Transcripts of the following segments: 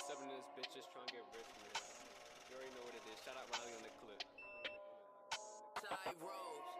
.007 in this bitch just trying to get rich, man. You already know what it is. Shout out Riley on the clip. Side roads.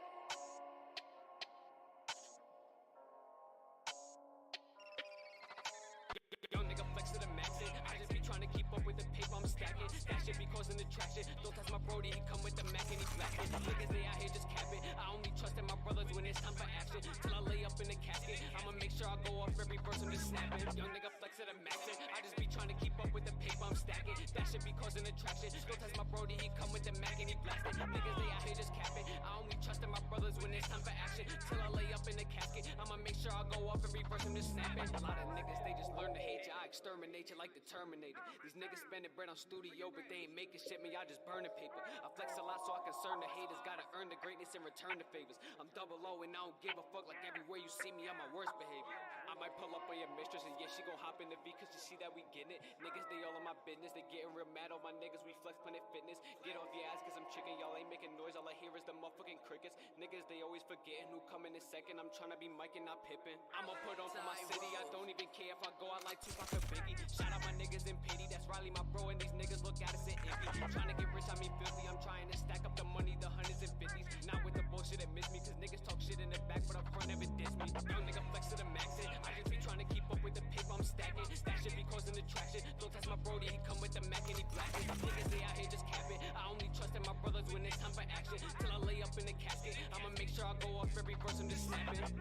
Young nigga flex to the max it. I just be trying to keep up with the paper I'm stacking. That shit be causing the traction. Don't touch my brody, he come with the Mac and he blasting. Niggas they out here just capping. I only trust in my brothers when it's time for action. Till I lay up in the casket, I'ma make sure I go off every verse I'm just snapping. Young nigga flex to the max it. I just be trying to keep up with the paper I'm stacking. That shit be causing the traction. Don't touch my brody, he come with the Mac and he blasting. Niggas they out here just capping. I only trust in my brothers when it's time for action. Till I lay up in the casket, I'ma make sure I go off every verse I'm just snapping. A lot of niggas they just learn to hate you. I exterminate you like the Terminator. These niggas spending bread on studio, but they ain't making shit. Me, I just burning paper. I flex a lot so I concern the haters. Gotta earn the greatness and return the favors. I'm double O and I don't give a fuck. Like everywhere you see me, I'm my worst behavior. I might pull up on your mistress and yeah, she gon' hop in the V cause you see that we getting it. Niggas, they all on my business. They getting real mad on my niggas. We flex Planet Fitness. Get off your ass cause I'm chicken. Y'all ain't making noise. All I hear is the motherfucking crickets. Niggas, they always forgetting who come in a second. I'm trying to be Mike and not Pippin. I'ma put on for my city. I don't even care if I go out like Tupac or Biggie. Shout out my niggas in pity. That's Riley, my bro, and these niggas look at us and envy. Trying to get rich, I mean filthy. I'm trying to stack up the money, the hundreds and fifties. Not with the bullshit that miss me, cause niggas talk shit in the back, but up front never diss me. Young nigga flex to the max it. I just be trying to keep up with the paper I'm stacking. That shit be causing the traction. Don't touch my brody, he come with the Mac and he blasting. Niggas they out here just capping. I only trust in my brothers when it's time for action. Till I lay up in the casket, I'ma make sure I go off every verse I'm just snapping. To the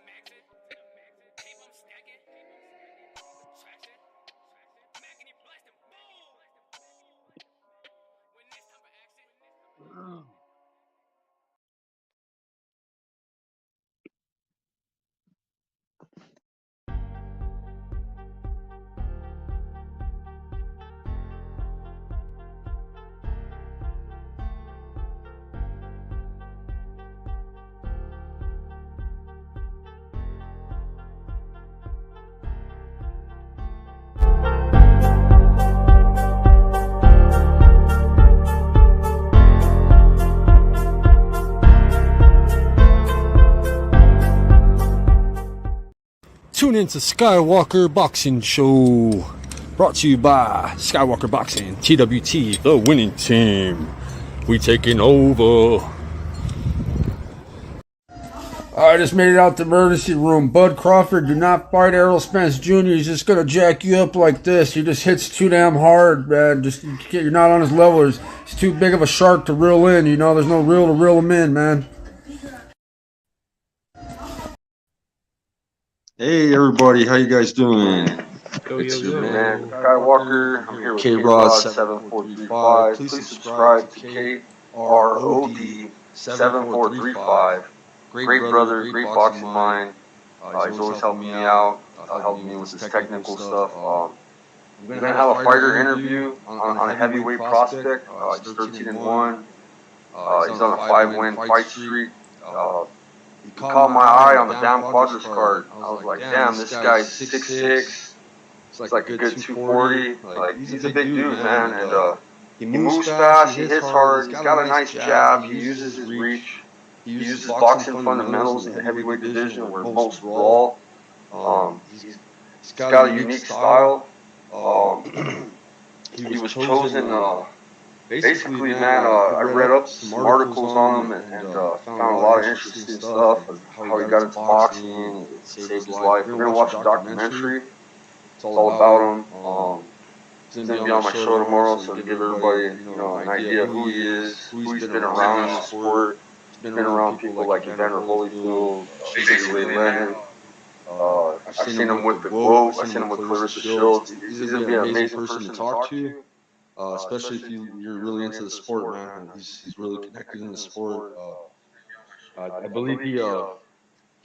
max it. Paper I'm stacking. Traction. Mac and he blasting. Boom! When it's time for action. Tune into Skywalker Boxing Show, brought to you by Skywalker Boxing, TWT, the winning team. We taking over. I just made it out the emergency room. Bud Crawford, do not fight Errol Spence Jr. He's just gonna jack you up like this. He just hits too damn hard, man. You're not on his level. He's too big of a shark to reel in. You know, there's no reel to reel him in, man. Hey everybody, how you guys doing? It's your man Skywalker. I'm here with K-Rod7435. Please subscribe to KROD7435. Great brother, great boxing mind. He's always helping me out, helping me with this technical stuff. We're gonna have a fighter interview on a heavyweight prospect. He's 13-1. He's on a 5-win fight streak. He caught my eye on the damn Quadras card. I was like, damn, this guy's 6'6". It's like a good 240. Like, he's a big dude, man. And he moves fast, he hits hard, he's got a nice jab, he uses his reach. He uses boxing fundamentals in the heavyweight division where most brawl. He's got a unique style. He was chosen... Basically, man, I read up some articles on him and found a lot of interesting stuff of how he got into boxing and it saved his life. We're going to watch a documentary. It's all about him. It's going to be on my show tomorrow, so to give everybody an idea of who he is, who he's been around in the sport. He's been around people like Evander Holyfield, basically Leonard. I've seen him with the Globe. I've seen him with Clarissa Shields. He's going to be an amazing person to talk to. Especially if you're really into the sport, man. He's really connected in the sport. I believe he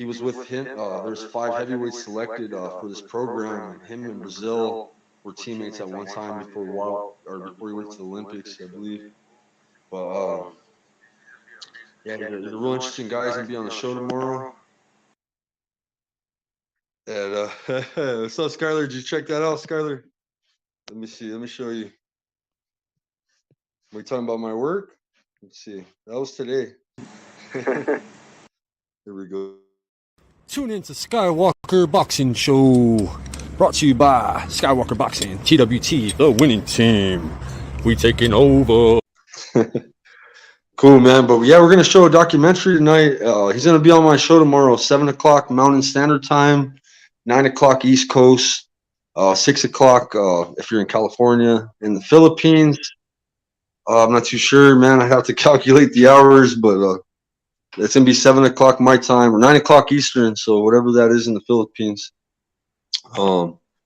was with him. There's 5 heavyweights selected for this program. Him and Brazil were teammates at one time before he went to the Olympics, I believe. But yeah, they're real interesting guys and be on the show tomorrow. And what's up, Skylar? Did you check that out, Skylar? Let me see. Let me show you. Are we talking about my work? Let's see. That was today. Here we go. Tune in to Skywalker Boxing Show. Brought to you by Skywalker Boxing, TWT, the winning team. We taking over. Cool, man. But yeah, we're going to show a documentary tonight. He's going to be on my show tomorrow, 7 o'clock Mountain Standard Time, 9 o'clock East Coast, 6 o'clock if you're in California. In the Philippines, I'm not too sure, man. I have to calculate the hours, but it's going to be 7 o'clock my time or 9 o'clock Eastern, so whatever that is in the Philippines.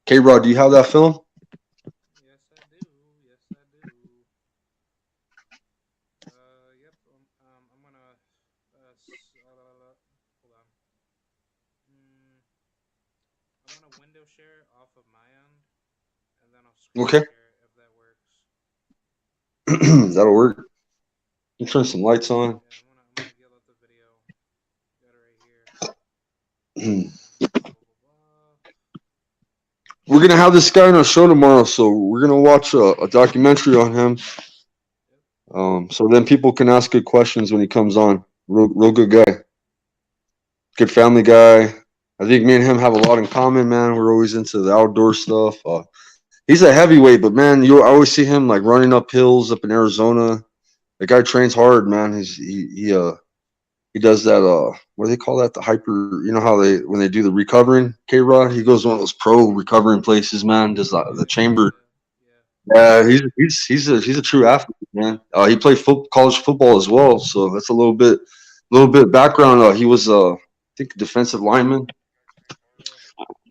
K-Rod, do you have that film? Yes, I do. Yes, I do. Yep. I'm gonna hold on. I'm gonna window share off of my end, and then I'll screen Okay. share if that works. That'll work. You turn some lights on. Yeah, I'm gonna get out the video. Got it right here. We're going to have this guy on our show tomorrow, so we're going to watch a documentary on him. So then people can ask good questions when he comes on. Real good guy. Good family guy. I think me and him have a lot in common, man. We're always into the outdoor stuff. He's a heavyweight, but man, I always see him like running up hills up in Arizona. The guy trains hard, man. He does that. What do they call that? The hyper. You know how when they do the recovering, K-Rod. He goes to one of those pro recovering places, man. Does the chamber. Yeah, he's a true athlete, man. He played college football as well, so that's a little bit background. He was I think a defensive lineman.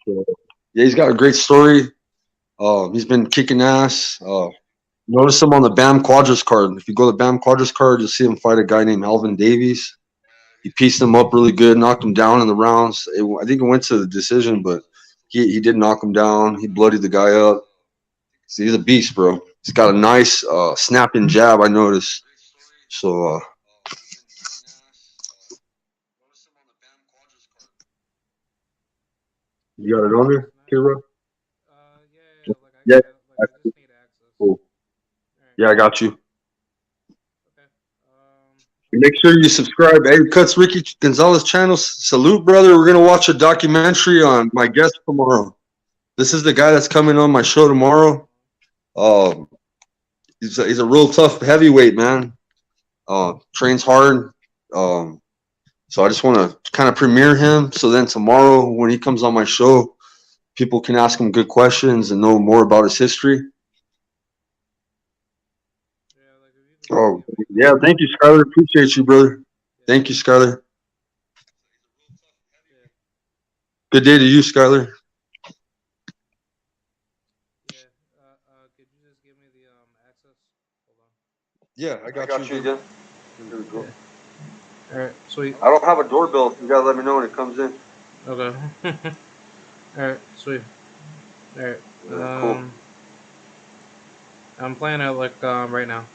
So, yeah, he's got a great story. He's been kicking ass. Notice him on the BAM Quadras card. If you go to the BAM Quadras card, you'll see him fight a guy named Alvin Davies. He pieced him up really good, knocked him down in the rounds. I think it went to the decision, but he did knock him down. He bloodied the guy up. So he's a beast, bro. He's got a nice snapping jab, I noticed. So you got it on there, Kira? Yeah. I just need access. Cool. Right. Yeah, I got you. Okay. Make sure you subscribe. Hey, Cuts Ricky Gonzalez channel. Salute, brother. We're gonna watch a documentary on my guest tomorrow. This is the guy that's coming on my show tomorrow. He's a real tough heavyweight, man. Trains hard. So I just want to kind of premiere him. So then tomorrow, when he comes on my show, people can ask him good questions and know more about his history. Oh, yeah. Thank you, Skyler. Appreciate you, brother. Thank you, Skyler. Good day to you, Skyler. Could you just give me the access? Hold on. Yeah, I got you again. Here we go. All right, sweet. I don't have a doorbell. You gotta let me know when it comes in. Okay. All right, sweet. All right. Cool. I'm playing it like right now.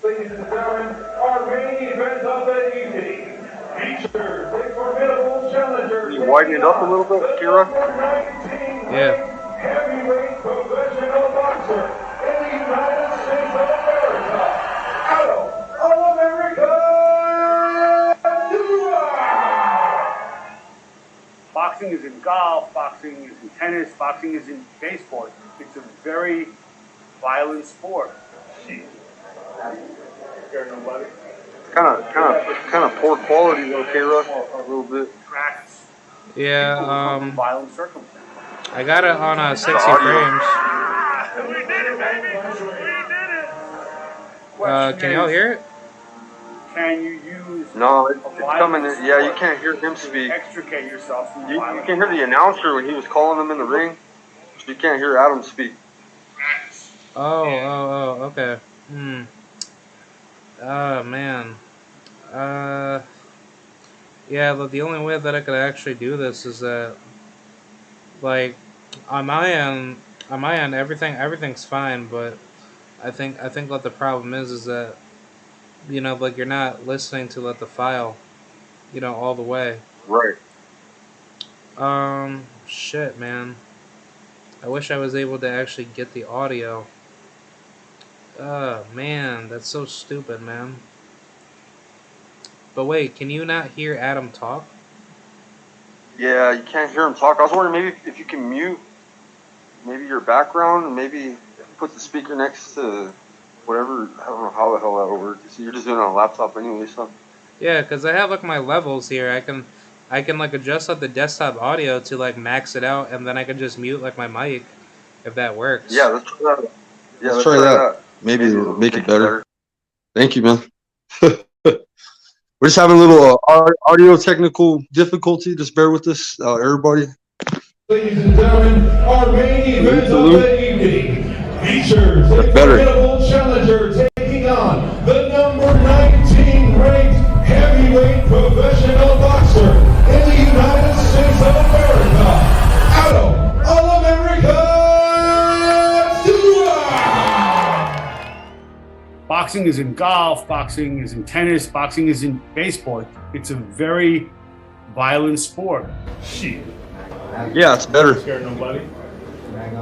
Ladies and gentlemen, our main event of the evening features a formidable challenger. Can you widen it up a little bit, Kira? Yeah. Heavyweight professional boxer in the United States of America, Adam Stewart. Boxing is in golf, boxing is in tennis, boxing is in baseball. It's a very violent sport. Scared nobody. Kind of poor quality though, Kira. A little bit. Tracks. Yeah. Violent circumstances. I got it on 60 frames. We did it, baby. We did it. Can y'all hear it? Can you use No, it's coming in. Yeah, you can't hear him speak. extricate yourself from You violence? can hear the announcer when he was calling him in the ring. You can't hear Adam speak. Oh, okay. Oh, man. Yeah, but the only way that I could actually do this is that, like, on my end, everything's fine, but I think what the problem is that, you know, like, you're not listening to the file, you know, all the way. Right. Shit, man. I wish I was able to actually get the audio. Man, that's so stupid, man. But wait, can you not hear Adam talk? Yeah, you can't hear him talk. I was wondering maybe if you can mute maybe your background, and maybe put the speaker next to whatever. I don't know how the hell that would work. So you're just doing it on a laptop anyway, so. Yeah, because I have like my levels here. I can like adjust like the desktop audio to like max it out, and then I can just mute like my mic if that works. Yeah, let's try that. Yeah, let's try that. Maybe it'll make it better. Thank you, man. We're just having a little audio technical difficulty. Just bear with us, everybody. Ladies and gentlemen, our main event of the evening features a formidable challenger taking on the number 19 ranked heavyweight professional boxer in the United States of America, Adam All-America Stewart! Boxing is in golf, boxing is in tennis, boxing is in baseball. It's a very violent sport. Shit. Yeah, it's better. Scared nobody.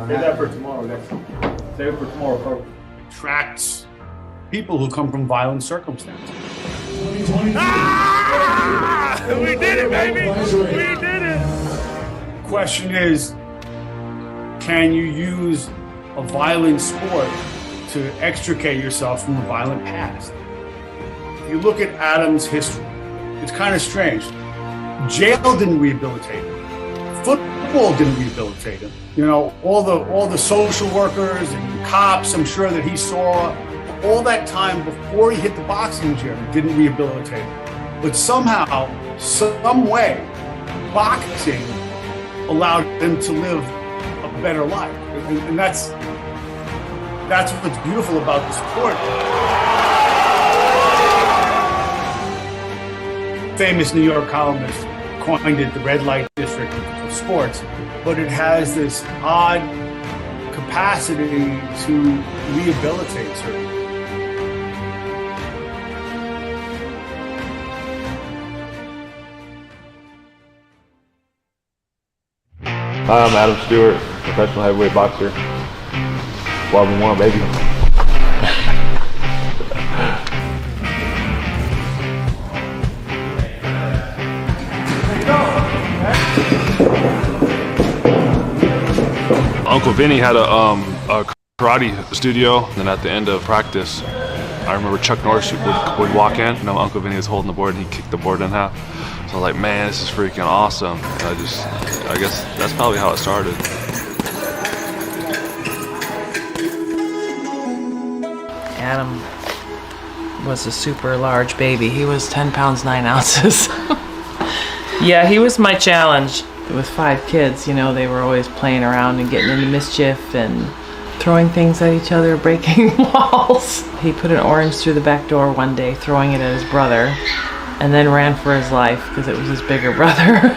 Save that for tomorrow, guys. Save it for tomorrow, folks. Attracts people who come from violent circumstances. Ah! We did it, baby! We did it! Question is, can you use a violent sport to extricate yourself from a violent past? If you look at Adam's history, it's kind of strange. Jail didn't rehabilitate him. Football didn't rehabilitate him. You know, all the social workers and cops, I'm sure that he saw, all that time before he hit the boxing gym didn't rehabilitate him. But somehow, some way, boxing allowed him to live a better life. And that's what's beautiful about the sport. Famous New York columnist coined it the red light district of sports, but it has this odd capacity to rehabilitate certain. Hi, I'm Adam Stewart, professional heavyweight boxer. 12-1, baby. Uncle Vinny had a karate studio, and at the end of practice, I remember Chuck Norris would walk in, and Uncle Vinny was holding the board, and he kicked the board in half. So I was like, man, this is freaking awesome. And I guess that's probably how it started. Adam was a super large baby. He was 10 pounds 9 ounces. Yeah, he was my challenge. With 5 kids, you know, they were always playing around and getting into mischief and throwing things at each other, breaking walls. He put an orange through the back door one day, throwing it at his brother, and then ran for his life because it was his bigger brother.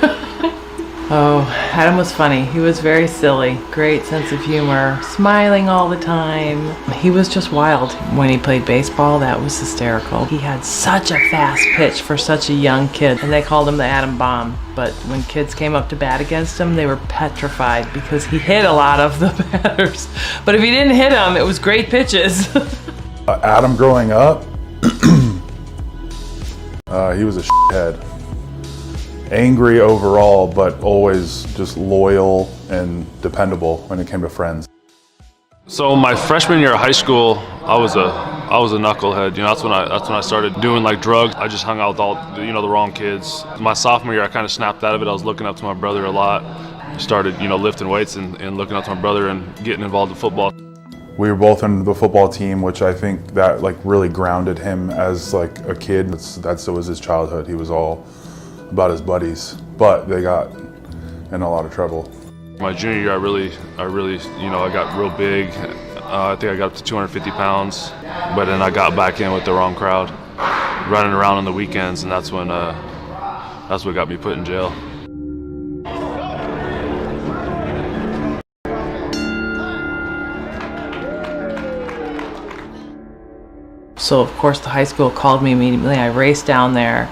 Oh, Adam was funny. He was very silly, great sense of humor, smiling all the time. He was just wild. When he played baseball, that was hysterical. He had such a fast pitch for such a young kid, and they called him the Atom Bomb. But when kids came up to bat against him, they were petrified because he hit a lot of the batters. But if he didn't hit them, it was great pitches. Adam growing up, he was a shithead. Angry overall, but always just loyal and dependable when it came to friends. So my freshman year of high school, I was a knucklehead. You know, that's when I started doing like drugs. I just hung out with all, you know, the wrong kids. My sophomore year, I kind of snapped out of it. I was looking up to my brother a lot. Started, you know, lifting weights and looking up to my brother and getting involved in football. We were both in the football team, which I think that like really grounded him as like a kid. That was his childhood. He was all about his buddies, but they got in a lot of trouble. My junior year, I really, you know, I got real big. I think I got up to 250 pounds, but then I got back in with the wrong crowd, running around on the weekends, and that's what got me put in jail. So of course the high school called me immediately. I raced down there,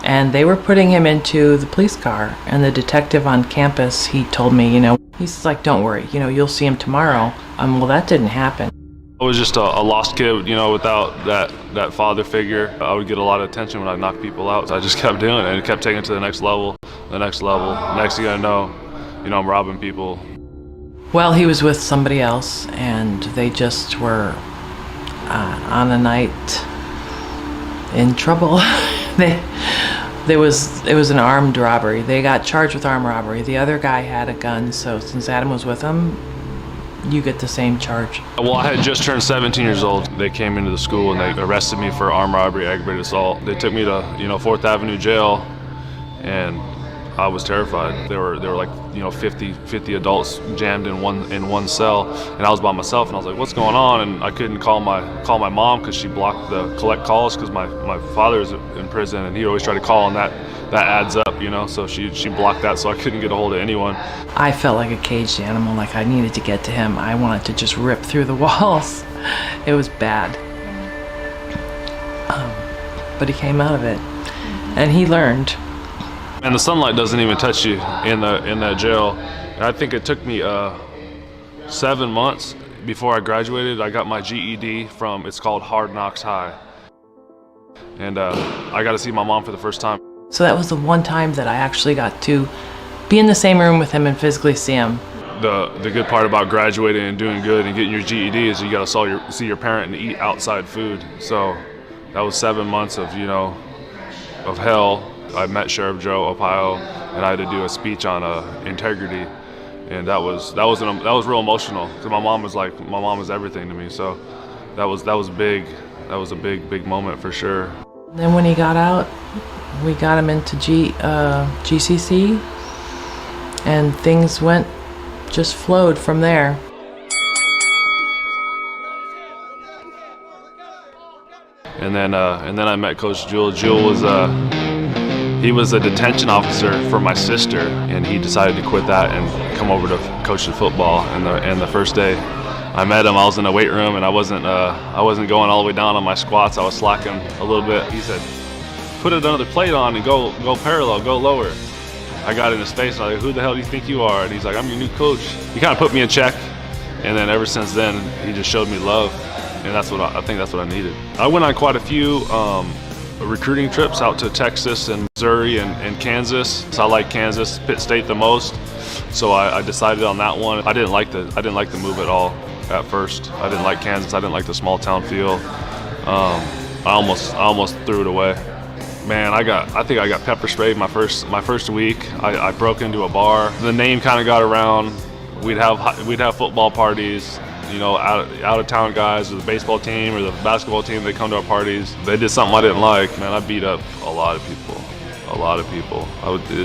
and they were putting him into the police car, and the detective on campus, he told me, you know, he's like, don't worry, you know, you'll see him tomorrow. Well, that didn't happen. I was just a lost kid, you know, without that father figure. I would get a lot of attention when I knocked people out. So I just kept doing it and kept taking it to the next level, the next level. Next thing I know, you know, I'm robbing people. Well, he was with somebody else, and they just were on a night in trouble. It was an armed robbery. They got charged with armed robbery. The other guy had a gun, so since Adam was with him, you get the same charge. Well, I had just turned 17 years old. They came into the school and they arrested me for armed robbery, aggravated assault. They took me to, you know, 4th Avenue jail, and I was terrified. There were like, you know, 50 adults jammed in one cell, and I was by myself, and I was like, what's going on? And I couldn't call my mom because she blocked the collect calls because my father's in prison, and he always tried to call, and that adds up, you know, so she blocked that, so I couldn't get a hold of anyone. I felt like a caged animal, like I needed to get to him. I wanted to just rip through the walls. It was bad. But he came out of it, and he learned. And the sunlight doesn't even touch you in that jail. And I think it took me 7 months before I graduated. I got my GED from, it's called Hard Knocks High. And I got to see my mom for the first time. So that was the one time that I actually got to be in the same room with him and physically see him. The good part about graduating and doing good and getting your GED is you got to see your parent and eat outside food. So that was 7 months of, you know, of hell. I met Sheriff Joe Arpaio, and I had to do a speech on integrity, and that was real emotional. So my mom was everything to me. So that was big. That was a big moment for sure. And then when he got out, we got him into GCC, and things just flowed from there. And then I met Coach Jewell. Jewell was he was a detention officer for my sister, and he decided to quit that and come over to coach the football. And the first day I met him, I was in the weight room, and I wasn't going all the way down on my squats. I was slacking a little bit. He said, "Put another plate on and go parallel, go lower." I got in his face, and I was like, "Who the hell do you think you are?" And he's like, "I'm your new coach." He kind of put me in check, and then ever since then, he just showed me love, and I think that's what I needed. I went on quite a few recruiting trips out to Texas and Missouri and Kansas. So I like Kansas, Pitt State the most. So I decided on that one. I didn't like the move at all at first. I didn't like Kansas. I didn't like the small town feel. I almost threw it away. Man, I think I got pepper sprayed my first week. I broke into a bar. The name kind of got around. We'd have football parties. You know, out of town guys, or the baseball team or the basketball team, they come to our parties. They did something I didn't like. Man, I beat up a lot of people.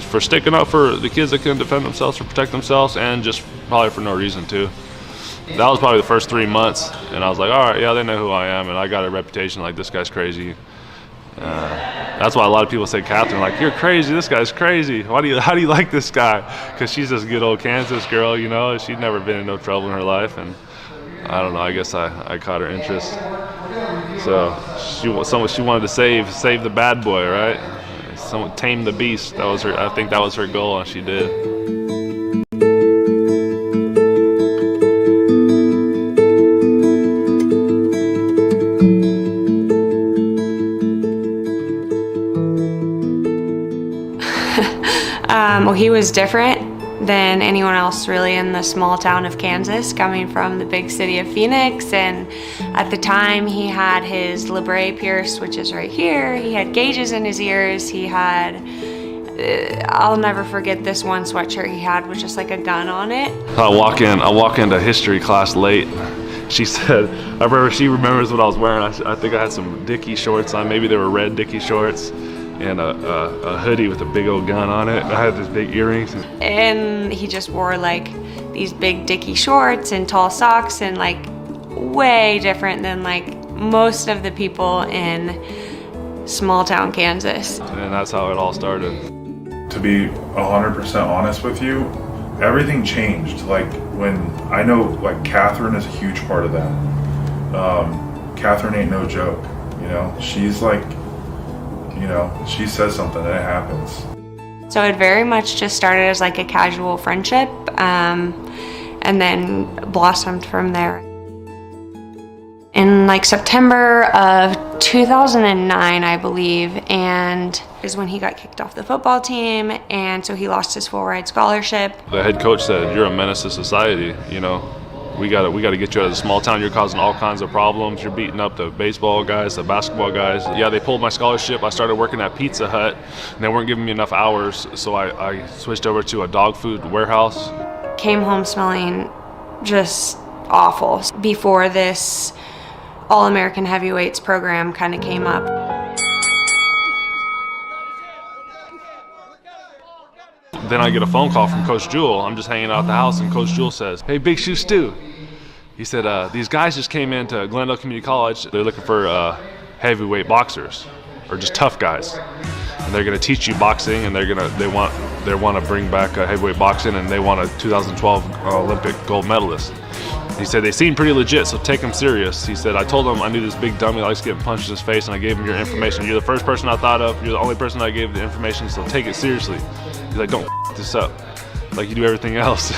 For sticking up for the kids that couldn't defend themselves or protect themselves, and just probably for no reason too. That was probably the first 3 months, and I was like, all right, yeah, they know who I am, and I got a reputation like this guy's crazy. That's why a lot of people say Catherine, like, you're crazy, this guy's crazy. How do you like this guy? Because she's this good old Kansas girl, you know, she'd never been in no trouble in her life, and I don't know, I guess I caught her interest. So she wanted to save the bad boy, right? Tame the beast. That was her. I think that was her goal, and she did. Well, he was different than anyone else really in the small town of Kansas, coming from the big city of Phoenix. And at the time he had his Libre pierced, which is right here. He had gauges in his ears. He had, I'll never forget this one sweatshirt he had with just like a gun on it. I walk into history class late. She said, she remembers what I was wearing. I think I had some Dickie shorts on. Maybe they were red Dickie shorts, and a hoodie with a big old gun on it. I had these big earrings. And he just wore like these big Dickie shorts and tall socks, and like way different than like most of the people in small town Kansas. And that's how it all started. To be 100% honest with you, everything changed. Like when I know, like Catherine is a huge part of that. Catherine ain't no joke, you know. She's like, you know, she says something and it happens. So it very much just started as like a casual friendship, and then blossomed from there. in like September of 2009, I believe, and is when he got kicked off the football team, and so he lost his full ride scholarship. The head coach said, "You're a menace to society, you know. We gotta get you out of the small town. You're causing all kinds of problems. You're beating up the baseball guys, the basketball guys." Yeah, they pulled my scholarship. I started working at Pizza Hut, and they weren't giving me enough hours, so I switched over to a dog food warehouse. Came home smelling just awful before this All-American Heavyweights program kind of came up. Then I get a phone call from Coach Jewell. I'm just hanging out at the house, and Coach Jewell says, "Hey, Big Shoe Stu." He said, "These guys just came into Glendale Community College. They're looking for heavyweight boxers, or just tough guys. And they're going to teach you boxing, and they want to bring back heavyweight boxing, and they want a 2012 Olympic gold medalist." He said, "They seem pretty legit, so take them serious." He said, "I told them I knew this big dummy likes getting punched in his face, and I gave him your information. You're the first person I thought of. You're the only person I gave the information, so take it seriously." He's like, "Don't f this up like you do everything else."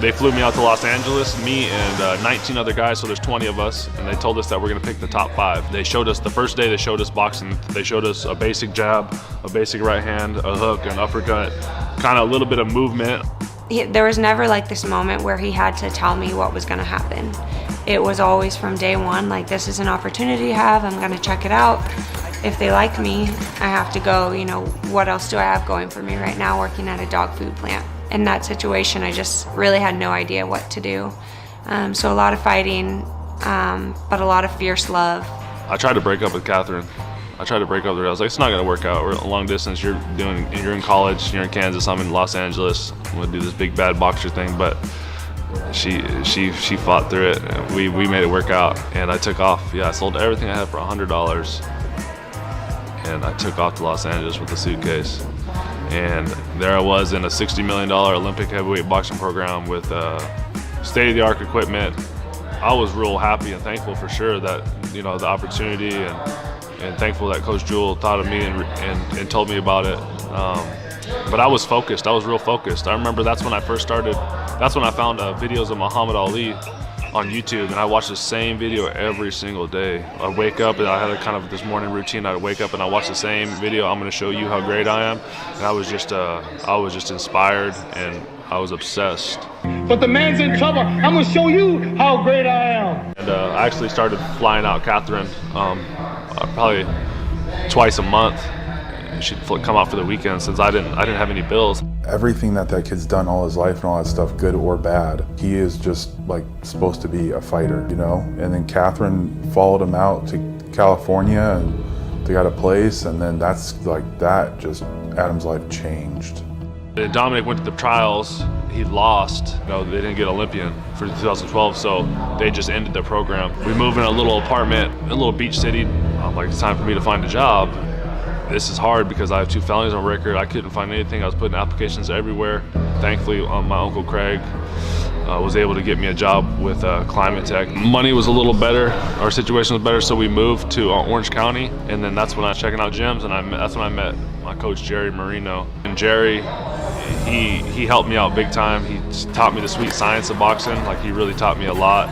They flew me out to Los Angeles, me and 19 other guys, so there's 20 of us, and they told us that we're going to pick the top 5. They showed us, the first day they showed us boxing, they showed us a basic jab, a basic right hand, a hook, an uppercut, kind of a little bit of movement. There was never like this moment where he had to tell me what was going to happen. It was always from day one, like, this is an opportunity I have, I'm going to check it out. If they like me, I have to go, you know, what else do I have going for me right now working at a dog food plant? In that situation, I just really had no idea what to do. So a lot of fighting, but a lot of fierce love. I tried to break up with Catherine. I tried to break up with her. I was like, it's not going to work out. We're a long distance. You're in college. You're in Kansas. I'm in Los Angeles. I'm going to do this big bad boxer thing. But she fought through it. We made it work out, and I took off. Yeah, I sold everything I had for $100, and I took off to Los Angeles with a suitcase. And there I was in a $60 million Olympic heavyweight boxing program with state-of-the-art equipment. I was real happy and thankful for sure that, you know, the opportunity, and thankful that Coach Jewell thought of me and told me about it. But I was focused. I was real focused. I remember that's when I first started. That's when I found videos of Muhammad Ali on YouTube, and I watched the same video every single day. I'd wake up, and I had a kind of this morning routine. I'd wake up and I watch the same video. I'm going to show you how great I am. And I was just inspired, and I was obsessed. But the man's in trouble. I'm going to show you how great I am. And I actually started flying out Catherine probably twice a month. She'd come out for the weekend since I didn't have any bills. Everything that kid's done all his life and all that stuff, good or bad, he is just like supposed to be a fighter, you know? And then Catherine followed him out to California, and they got a place, and then that's like that, just Adam's life changed. Dominic went to the trials. He lost. You know, they didn't get Olympian for 2012, so they just ended their program. We moved in a little apartment, a little beach city. Like, it's time for me to find a job. This is hard because I have 2 felonies on record. I couldn't find anything. I was putting applications everywhere. Thankfully, my Uncle Craig was able to get me a job with Climate Tech. Money was a little better. Our situation was better, so we moved to Orange County. And then that's when I was checking out gyms, and that's when I met my coach, Jerry Marino. And Jerry, he helped me out big time. He taught me the sweet science of boxing. Like, he really taught me a lot.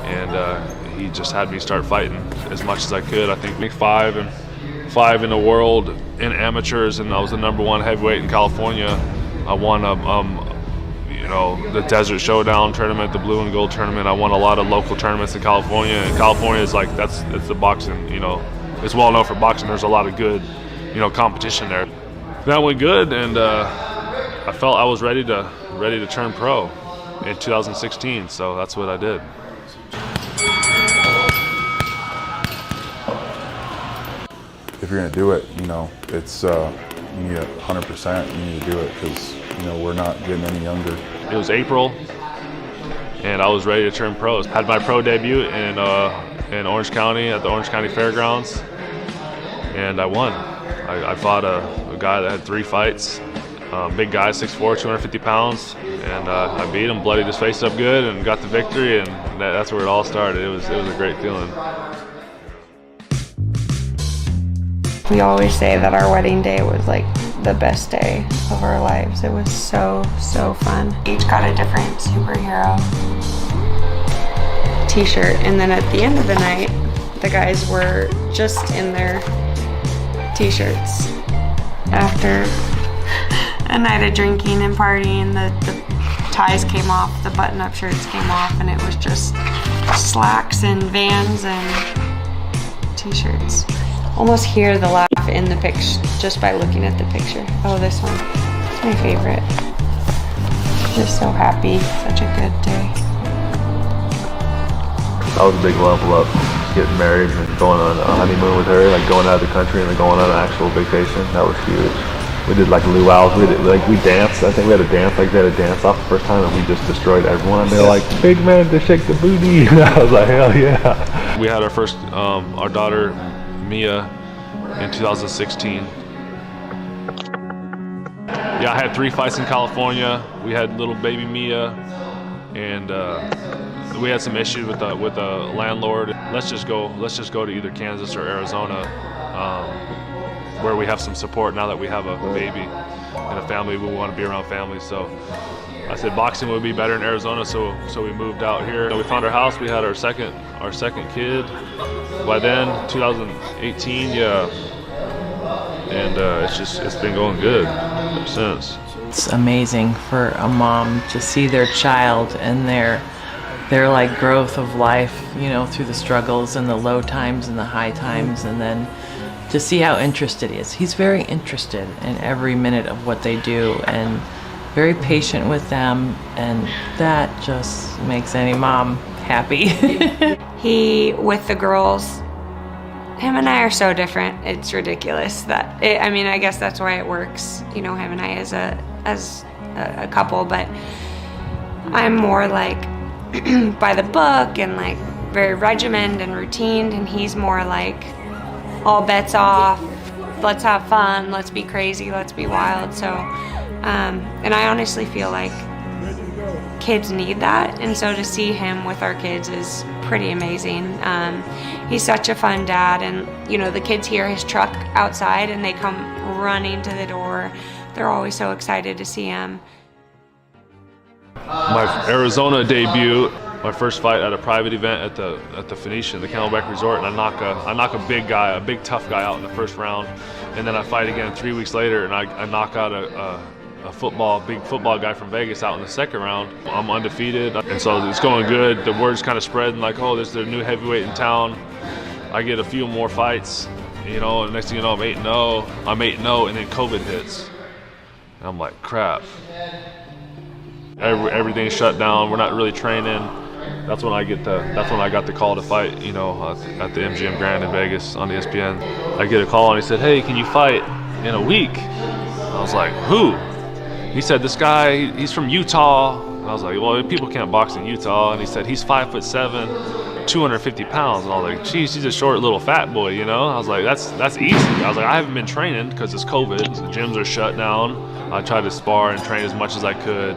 And he just had me start fighting as much as I could. I think 5 in the world in amateurs, and I was the #1 heavyweight in California. I won the Desert Showdown tournament, the Blue and Gold tournament. I won a lot of local tournaments in California, and California is like it's the boxing, you know, it's well known for boxing. There's a lot of good, you know, competition there. That went good, and I felt I was ready to turn pro in 2016. So that's what I did. If you're going to do it, you know, it's you need 100%. You need to do it because, you know, we're not getting any younger. It was April, and I was ready to turn pro. I had my pro debut in Orange County at the Orange County Fairgrounds, and I won. I fought a guy that had 3 fights, big guy, 6'4", 250 pounds, and I beat him, bloodied his face up good, and got the victory, and that's where it all started. It was a great feeling. We always say that our wedding day was like the best day of our lives. It was so fun. Each got a different superhero. t-shirt, and then at the end of the night, the guys were just in their t-shirts. After a night of drinking and partying, the ties came off, the button-up shirts came off, and it was just slacks and Vans and t-shirts. Almost hear the laugh in the picture just by looking at the picture. Oh, this one. It's my favorite. Just so happy. Such a good day. That was a big level up, getting married and going on a honeymoon with her, like going out of the country and then going on an actual vacation. That was huge. We did like luau's, we danced. I think we had a dance, like they had a dance off the first time, and we just destroyed everyone. They were like, big man to shake the booty. And I was like, hell yeah. We had our first, our daughter, Mia, in 2016. Yeah, I had 3 fights in California. We had little baby Mia, and we had some issues with the landlord. Let's just go to either Kansas or Arizona, where we have some support now that we have a baby and a family. We want to be around family, so I said boxing would be better in Arizona, so we moved out here. We found our house. We had our second kid by then, 2018. Yeah, and it's been going good ever since. It's amazing for a mom to see their child and their like growth of life, you know, through the struggles and the low times and the high times, and then to see how interested he is. He's very interested in every minute of what they do and very patient with them, and that just makes any mom happy. He, with the girls, him and I are so different. It's ridiculous I mean, I guess that's why it works, you know, him and I as a couple, but I'm more like by the book and like very regimented and routine, and he's more like all bets off, let's have fun, let's be crazy, let's be wild. So and I honestly feel like kids need that, and so to see him with our kids is pretty amazing. He's such a fun dad, and you know, the kids hear his truck outside and they come running to the door. They're always so excited to see him. My Arizona debut, my first fight at a private event at the Phoenician, the Camelback Resort, and I knock a big guy, a big tough guy out in the first round, and then I fight again 3 weeks later, and I knock out a big football guy from Vegas out in the second round. I'm undefeated, and so it's going good. The word's kind of spreading like, oh, there's a new heavyweight in town. I get a few more fights, you know, and next thing you know, I'm 8-0. I'm 8-0, and then COVID hits. And I'm like, crap. Everything's shut down. We're not really training. That's when I got the call to fight, you know, at the MGM Grand in Vegas on ESPN. I get a call and he said, hey, can you fight in a week? I was like, who? He said, this guy, he's from Utah. And I was like, well, people can't box in Utah. And he said, he's 5'7", 250 pounds. And I was like, geez, he's a short little fat boy, you know? I was like, that's easy. I was like, I haven't been training because it's COVID. The gyms are shut down. I tried to spar and train as much as I could.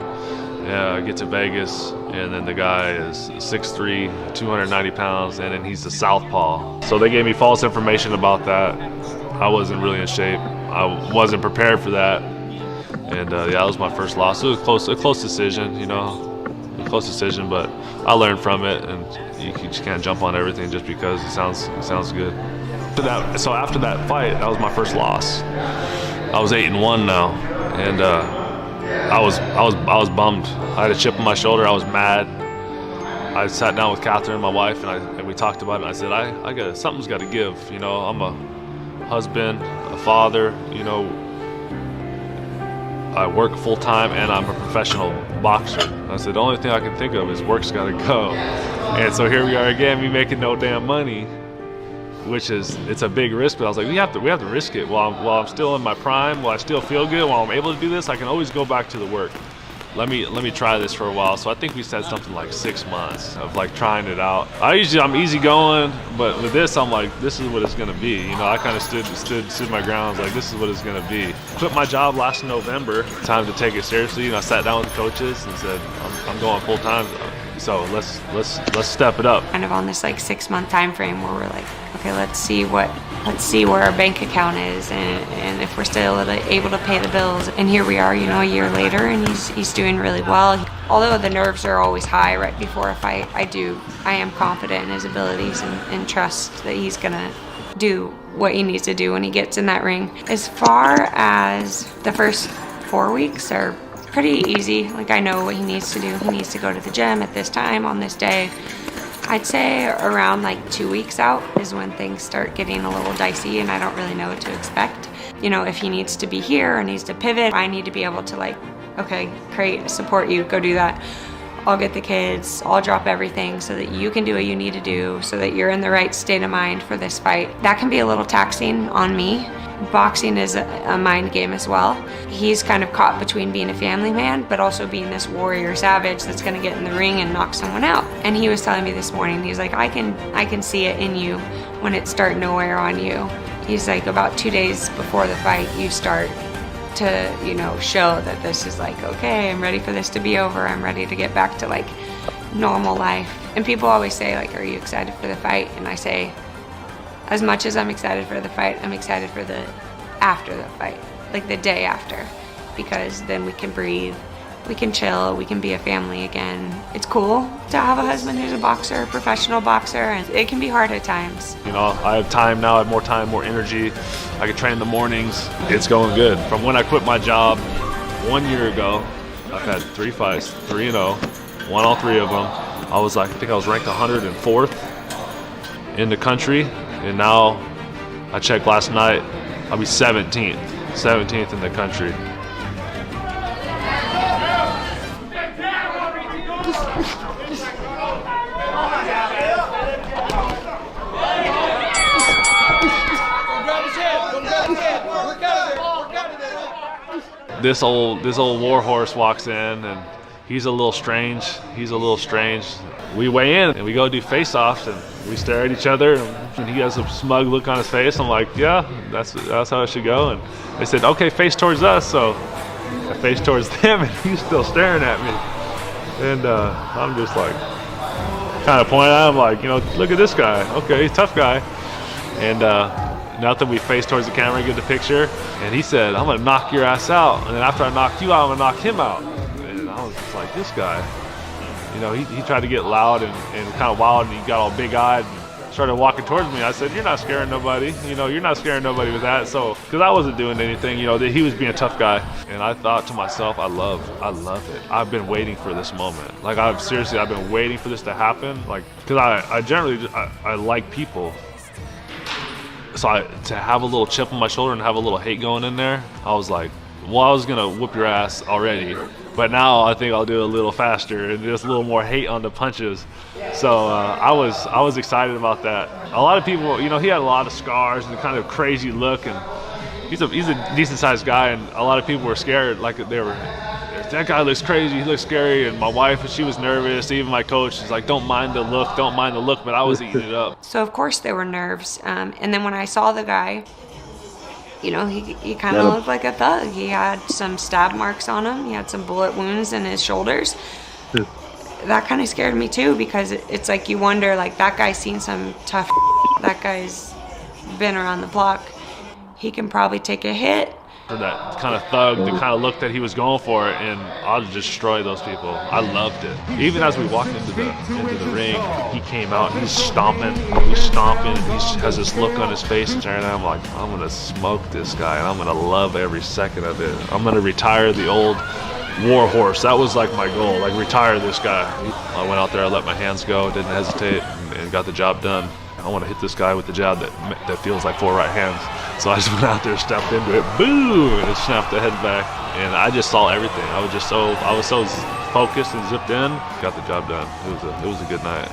Yeah, I get to Vegas, and then the guy is 6'3", 290 pounds, and then he's a southpaw. So they gave me false information about that. I wasn't really in shape. I wasn't prepared for that. And yeah, that was my first loss. It was a close decision, you know, close decision, but I learned from it, and you just can't jump on everything just because it sounds good. So after that fight, that was my first loss. I was 8-1 now, and I was bummed. I had a chip on my shoulder. I was mad. I sat down with Catherine, my wife, and we talked about it. And I said, something's got to give. You know, I'm a husband, a father. You know, I work full time, and I'm a professional boxer. I said, the only thing I can think of is work's got to go. And so here we are again, me making no damn money, it's a big risk. But I was like, we have to risk it while I'm still in my prime, while I still feel good, while I'm able to do this. I can always go back to the work. Let me try this for a while. So I think we said something like 6 months of like trying it out. I'm easy going, but with this, I'm like, this is what it's gonna be. You know, I kind of stood my ground. I was like, this is what it's gonna be. Quit my job last November. Time to take it seriously. And I sat down with the coaches and said, I'm going full time. So let's step it up. Kind of on this like 6 month time frame where we're like, okay, let's see what let's see where our bank account is and if we're still able to pay the bills. And here we are, a year later, and he's doing really well. Although the nerves are always high right before a fight, I am confident in his abilities and trust that he's gonna do what he needs to do when he gets in that ring. As far as the first 4 weeks are pretty easy. Like, I know what he needs to do. He needs to go to the gym at this time on this day. I'd say around like 2 weeks out is when things start getting a little dicey and I don't really know what to expect. If he needs to be here or needs to pivot, I need to be able to okay, great, support you, go do that. I'll get the kids, I'll drop everything so that you can do what you need to do so that you're in the right state of mind for this fight. That can be a little taxing on me. Boxing is a mind game as well. He's kind of caught between being a family man, but also being this warrior savage that's gonna get in the ring and knock someone out. And he was telling me this morning, he's like, I can see it in you when it's starting to wear on you. He's like, about 2 days before the fight, you start to, show that this is okay, I'm ready for this to be over. I'm ready to get back to normal life. And people always say are you excited for the fight? And I say, as much as I'm excited for the fight, I'm excited for the after the fight, the day after, because then we can breathe, we can chill, we can be a family again. It's cool to have a husband who's a boxer, a professional boxer, and it can be hard at times. I have time now, I have more time, more energy. I can train in the mornings. It's going good. From when I quit my job 1 year ago, I've had 3 fights, 3-0, won all 3 of them. I think I was ranked 104th in the country. And now, I checked last night, I'll be 17th in the country. This old war horse walks in and he's a little strange. We weigh in and we go do face-offs and we stare at each other and he has a smug look on his face. I'm like, yeah, that's how it should go. And they said, okay, face towards us. So I face towards them and he's still staring at me. And I'm just kind of pointing at him look at this guy. Okay, he's a tough guy. And now that we face towards the camera and get the picture, and he said, I'm gonna knock your ass out. And then after I knock you out, I'm gonna knock him out. And I was just like, this guy. He tried to get loud and kind of wild, and he got all big-eyed and started walking towards me. I said, you're not scaring nobody. You're not scaring nobody with that. So, because I wasn't doing anything, that he was being a tough guy. And I thought to myself, I love it. I've been waiting for this moment. I've been waiting for this to happen. Because I generally, I like people. So to have a little chip on my shoulder and have a little hate going in there, I was like, well, I was gonna whoop your ass already, but now I think I'll do it a little faster and just a little more hate on the punches. So I was excited about that. A lot of people, he had a lot of scars and kind of crazy look, and he's a decent sized guy, and a lot of people were scared, that guy looks crazy, he looks scary. And my wife, she was nervous. Even my coach was like, don't mind the look, but I was eating it up. So of course there were nerves. And then when I saw the guy, he kind of looked like a thug. He had some stab marks on him. He had some bullet wounds in his shoulders. That kind of scared me too, because it's you wonder, that guy's seen some tough that guy's been around the block. He can probably take a hit. That kind of thug, the kind of look that he was going for, and I'll destroy those people. I loved it. Even as we walked into the ring, he came out and he's stomping, and he has this look on his face, and I'm like, I'm gonna smoke this guy, and I'm gonna love every second of it. I'm gonna retire the old war horse. That was my goal, retire this guy. I went out there, I let my hands go, didn't hesitate, and got the job done. I want to hit this guy with the jab that feels like 4 right hands. So I just went out there, stepped into it, boom, and it snapped the head back. And I just saw everything. I was so focused and zipped in, got the job done. It was a good night.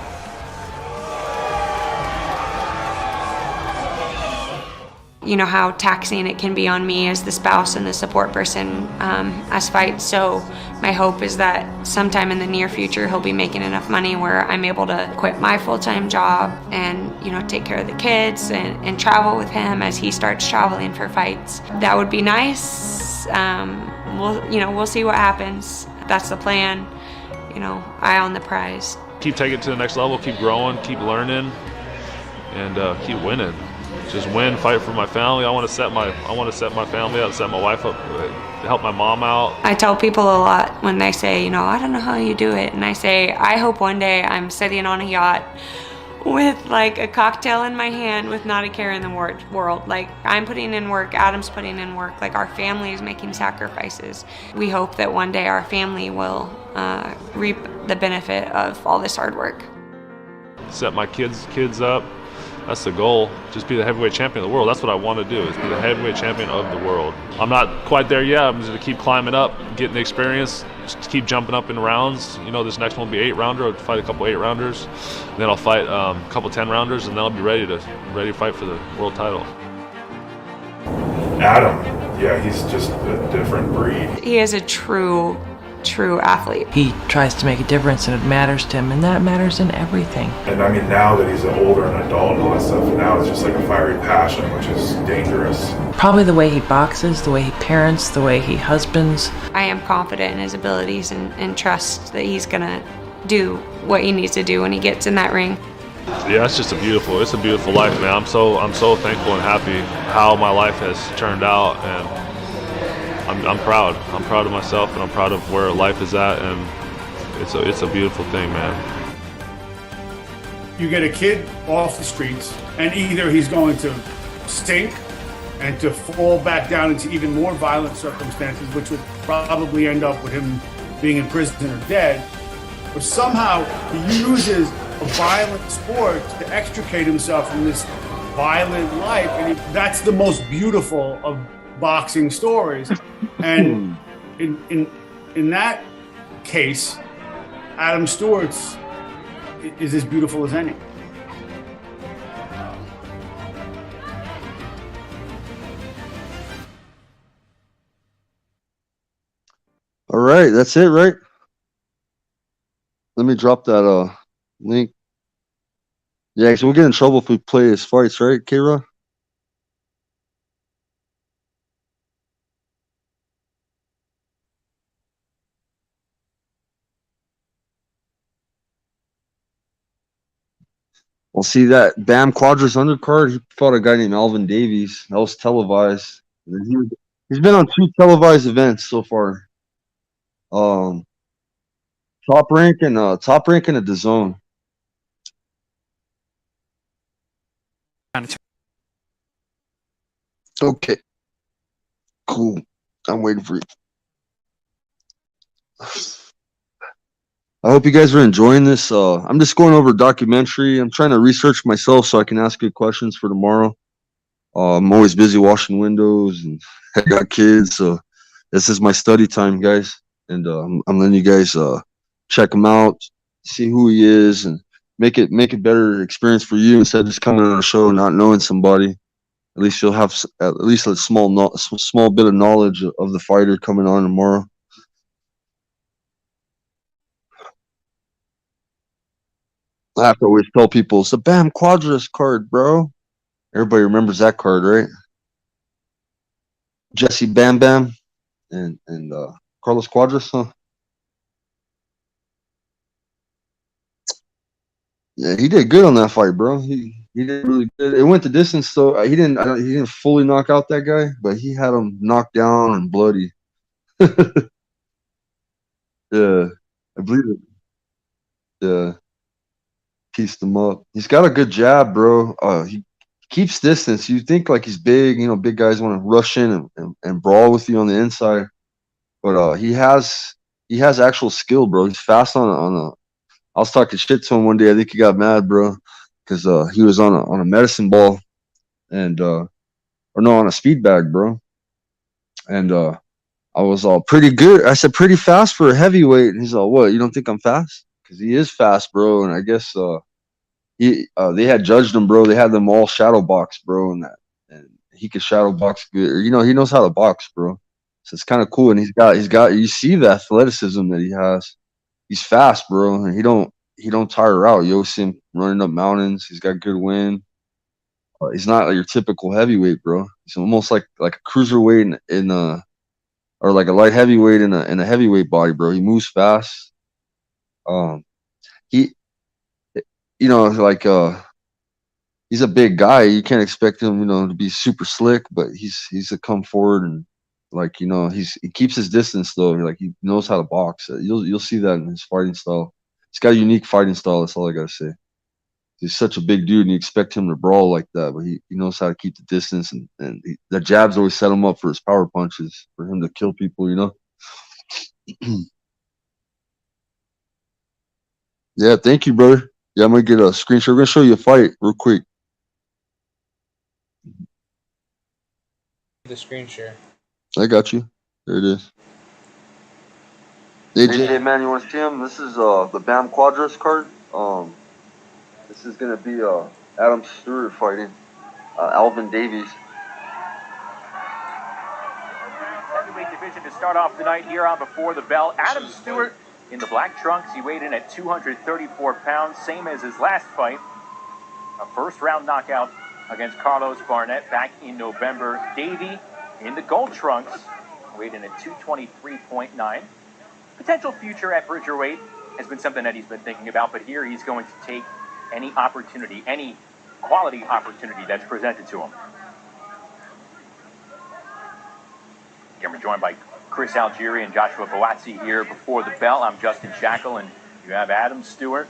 How taxing it can be on me as the spouse and the support person as fights. So my hope is that sometime in the near future he'll be making enough money where I'm able to quit my full-time job and take care of the kids and travel with him as he starts traveling for fights. That would be nice. We'll see what happens. That's the plan. Eye on the prize. Keep taking it to the next level. Keep growing. Keep learning, and keep winning. just win, fight for my family. I want to set my family up, set my wife up, help my mom out. I tell people a lot when they say, you know, I don't know how you do it. And I say, I hope one day I'm sitting on a yacht with like a cocktail in my hand with not a care in the world. Like, I'm putting in work, Adam's putting in work, like our family is making sacrifices. We hope that one day our family will reap the benefit of all this hard work. Set my kids up. That's the goal. Just be the heavyweight champion of the world. That's what I want to do, is be the heavyweight champion of the world. I'm not quite there yet. I'm just going to keep climbing up, getting the experience, just keep jumping up in rounds. You know, this next one will be 8-rounder. I'll fight a couple 8-rounders. Then I'll fight a couple 10-rounders, and then I'll be ready to fight for the world title. Adam, yeah, he's just a different breed. He is a true athlete. He tries to make a difference, and it matters to him, and that matters in everything. And I mean, now that he's an older and adult and all that stuff, now it's just like a fiery passion, which is dangerous. Probably the way he boxes, the way he parents, the way he husbands. I am confident in his abilities and trust that he's gonna do what he needs to do when he gets in that ring. Yeah, it's just a beautiful life, man. I'm so thankful and happy how my life has turned out, and I'm proud. I'm proud of myself, and I'm proud of where life is at, and it's a beautiful thing, man. You get a kid off the streets, and either he's going to stink and to fall back down into even more violent circumstances, which would probably end up with him being in prison or dead, or somehow he uses a violent sport to extricate himself from this violent life, and that's the most beautiful of boxing stories. And in that case, Adam Stewart's is as beautiful as any. All right, that's it, right? Let me drop that link. Yeah, so we'll get in trouble if we play his fights, right, K-Rod? Well, see that Bam Quadras undercard, he fought a guy named Alvin Davies. That was televised. He's been on 2 televised events so far. Top rank and a DAZN. Okay. Cool. I'm waiting for you. I hope you guys are enjoying this. I'm just going over a documentary. I'm trying to research myself so I can ask good questions for tomorrow. I'm always busy washing windows, and I got kids, so this is my study time, guys. And I'm letting you guys check him out, see who he is, and make it better experience for you instead of just coming on a show and not knowing somebody. At least you'll have at least a small bit of knowledge of the fighter coming on tomorrow. I have to always tell people it's the Bam Quadras card, bro. Everybody remembers that card, right? Jesse Bam Bam and Carlos Quadras, huh? Yeah, he did good on that fight, bro. He did really good. It went the distance, though. He didn't fully knock out that guy, but he had him knocked down and bloody. Yeah, I believe it. Yeah, pieced him up. He's got a good jab, bro. He keeps distance. You think like he's big, big guys want to rush in and brawl with you on the inside, but he has actual skill, bro. He's fast on a. I was talking shit to him one day. I think he got mad, bro, because he was on a medicine ball, and on a speed bag, bro. And I was all pretty good. I said pretty fast for a heavyweight, and he's all, what? You don't think I'm fast? Because he is fast, bro. And I guess they had judged him, bro. They had them all shadow box, bro, and he could shadow box good. Or, he knows how to box, bro. So it's kind of cool. And he's got. You see the athleticism that he has. He's fast, bro, and he don't tire out. You always see him running up mountains. He's got good wind. He's not like your typical heavyweight, bro. He's almost like a cruiserweight or like a light heavyweight in a heavyweight body, bro. He moves fast. He, like he's a big guy. You can't expect him, to be super slick, but he's a come forward and like, he keeps his distance though. Like he knows how to box. You'll see that in his fighting style. He's got a unique fighting style. That's all I gotta say. He's such a big dude, and you expect him to brawl like that, but he knows how to keep the distance, and the jabs always set him up for his power punches, for him to kill people. Yeah, thank you, brother. Yeah, I'm gonna get a screenshot. We're gonna show you a fight real quick. The screen share. I got you. There it is. AJ, man, you want to see him? This is the BAM Quadras card. This is gonna be Adam Stewart fighting Alvin Davies. Heavyweight division to start off the night here on Before the Bell. Adam Stewart in the black trunks. He weighed in at 234 pounds, same as his last fight. A first-round knockout against Carlos Barnett back in November. Davey in the gold trunks, weighed in at 223.9. Potential future at Bridgerweight has been something that he's been thinking about, but here he's going to take any opportunity, any quality opportunity that's presented to him. Again, we're joined by Chris Algieri and Joshua Boazzi here Before the Bell. I'm Justin Shackle, and you have Adam Stewart,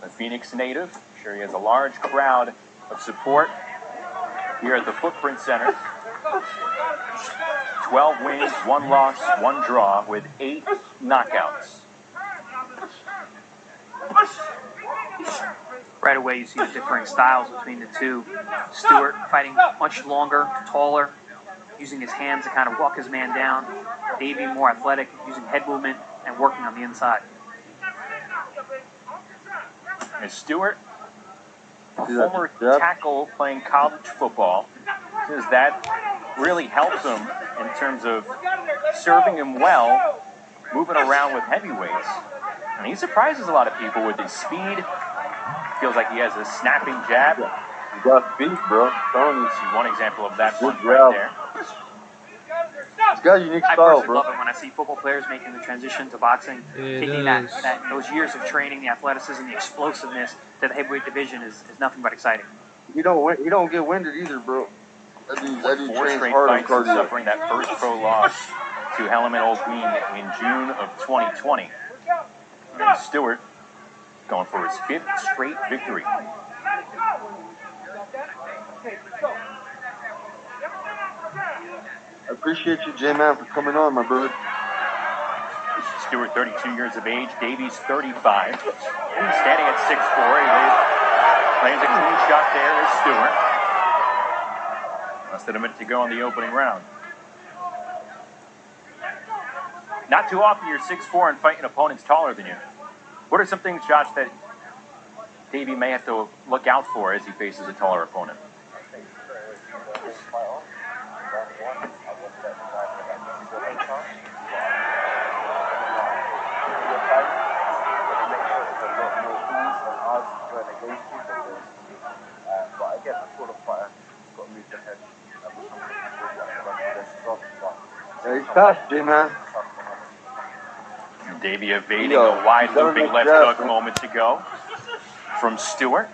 a Phoenix native. I'm sure he has a large crowd of support here at the Footprint Center. 12 wins, 1 loss, 1 draw with 8 knockouts. Right away, you see the differing styles between the two. Stewart fighting much longer, taller, using his hands to kind of walk his man down. Davey more athletic, using head movement and working on the inside. And Stewart, a former tackle playing college football, says that really helps him in terms of serving him well, moving around with heavyweights. And he surprises a lot of people with his speed. Feels like he has a snapping jab. You got speed, bro. You see one example of that one right there. He's got a unique I style, personally bro. love it when I see football players making the transition to boxing, taking those years of training, the athleticism, the explosiveness to the heavyweight division is nothing but exciting. You don't get winded either, bro. That dude 4 trains straight hard on fights and cardio. suffering that first pro loss to Helaman Olguin in June of 2020. And Stewart going for his 5th straight victory. I appreciate you, J-Man, for coming on, my brother. Stewart, 32 years of age. Davies, 35. He's standing at 6'4". He lands a clean shot there as Stewart. Less than a minute to go in the opening round. Not too often you're 6'4" and fighting opponents taller than you. What are some things, Josh, that Davey may have to look out for as he faces a taller opponent? Yeah, he's fast, J-Man. Davey evading a wide looping left hook moments ago from Stewart.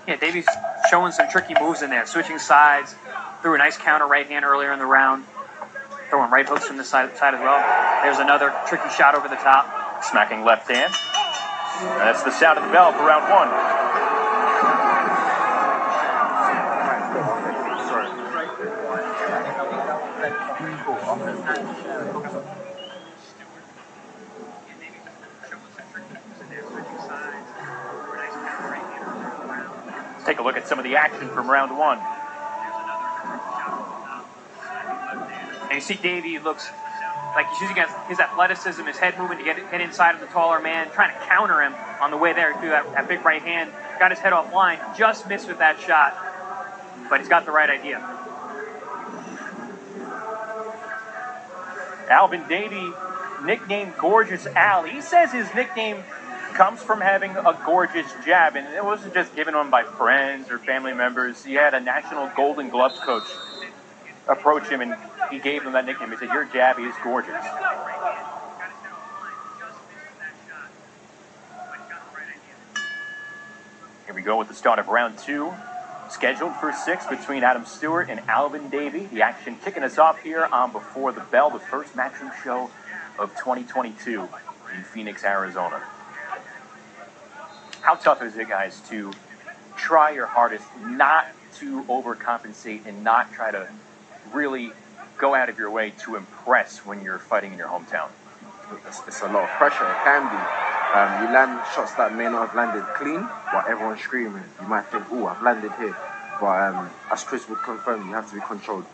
Yeah, Davey's showing some tricky moves in there, switching sides, threw a nice counter right hand earlier in the round, throwing right hooks from the side as well. There's another tricky shot over the top. Smacking left hand. And that's the sound of the bell for round 1. Let's take a look at some of the action from round 1. And you see Davey looks like he's using his athleticism, his head movement to get inside of the taller man, trying to counter him on the way there through that big right hand. Got his head offline, just missed with that shot, but he's got the right idea. Alvin Davey, nicknamed Gorgeous Al. He says his nickname comes from having a gorgeous jab, and it wasn't just given him by friends or family members. He had a National Golden Gloves coach approach him, and he gave him that nickname. He said, "Your jab is gorgeous." Here we go with the start of round 2. Scheduled for 6 between Adam Stewart and Alvin Davey. The action kicking us off here on Before the Bell, the first matchroom show of 2022 in Phoenix, Arizona. How tough is it, guys, to try your hardest not to overcompensate and not try to really go out of your way to impress when you're fighting in your hometown? It's a lot of pressure. It can be. You land shots that may not have landed clean, but everyone's screaming. You might think, "Oh, I've landed here," but as Chris would confirm, you have to be controlled.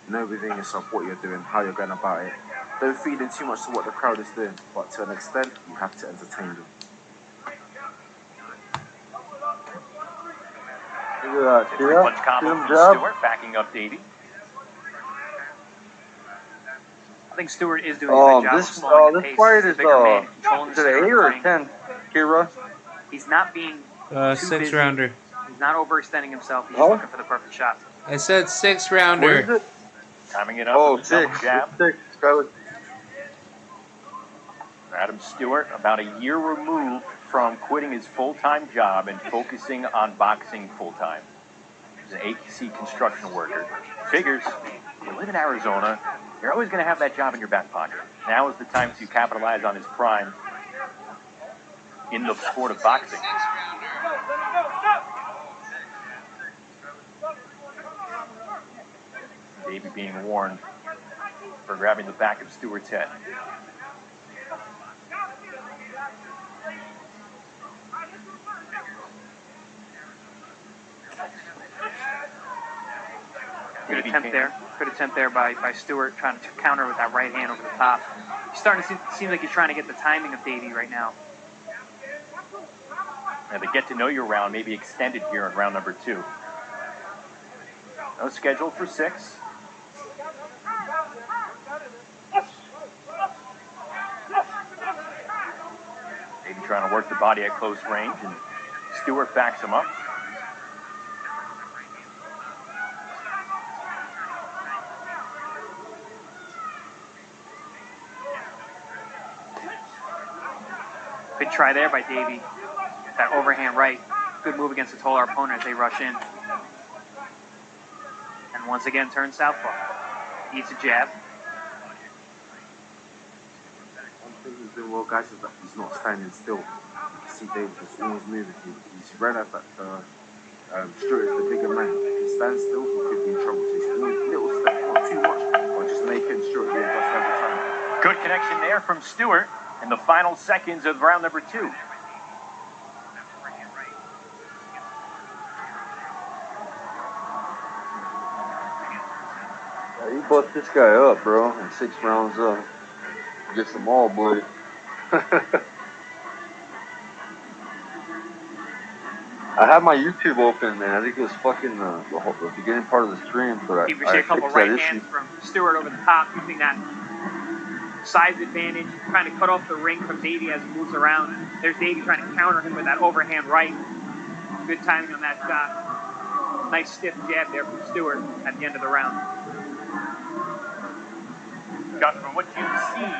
Know within yourself what you're doing, how you're going about it. Don't feed in too much to what the crowd is doing, but to an extent, you have to entertain them. Three-punch combo from Stewart, backing up Davey. I think Stewart is doing a good job of slowing the pace. This fight is, controlling is it an 8 or a 10, Kira? He's not being too 6 busy. rounder. He's not overextending himself. He's just looking for the perfect shot. I said 6 rounder. What is it? Timing it up. Oh, with a double 6. jab. 6. Skyler. Adam Stewart, about a year removed from quitting his full-time job and focusing on boxing full-time. He's an ATC construction worker. Figures, you live in Arizona, you're always going to have that job in your back pocket. Now is the time to capitalize on his prime in the sport of boxing. Davey being warned for grabbing the back of Stewart's head. Good attempt there by Stewart, trying to counter with that right hand over the top. He's starting to seem like he's trying to get the timing of Davey right now. Now the get to know you round may be extended here in round number 2. No schedule for 6. Davey trying to work the body at close range, and Stewart backs him up. Good try there by Davey. That overhand right. Good move against the taller opponent as they rush in. And once again, turns southpaw. Eats a jab. One thing he's doing well, guys, is that he's not standing still. You can see David is always moving. He's realized that Stewart is the bigger man. If he stands still, he could be in trouble. So he's doing little steps, not too much, but just making Stewart be adjust every time. Good connection there from Stewart in the final seconds of round number 2. Yeah, he bust this guy up, bro, in 6 rounds up. Gets them all, boy. I had my YouTube open, man. I think it was fucking the beginning part of the stream, but He received a couple right hands from Stewart over the top, using that size advantage, trying to cut off the ring from Davey as he moves around. There's Davey trying to counter him with that overhand right. Good timing on that shot. Nice stiff jab there from Stewart at the end of the round. Gus, from what you've seen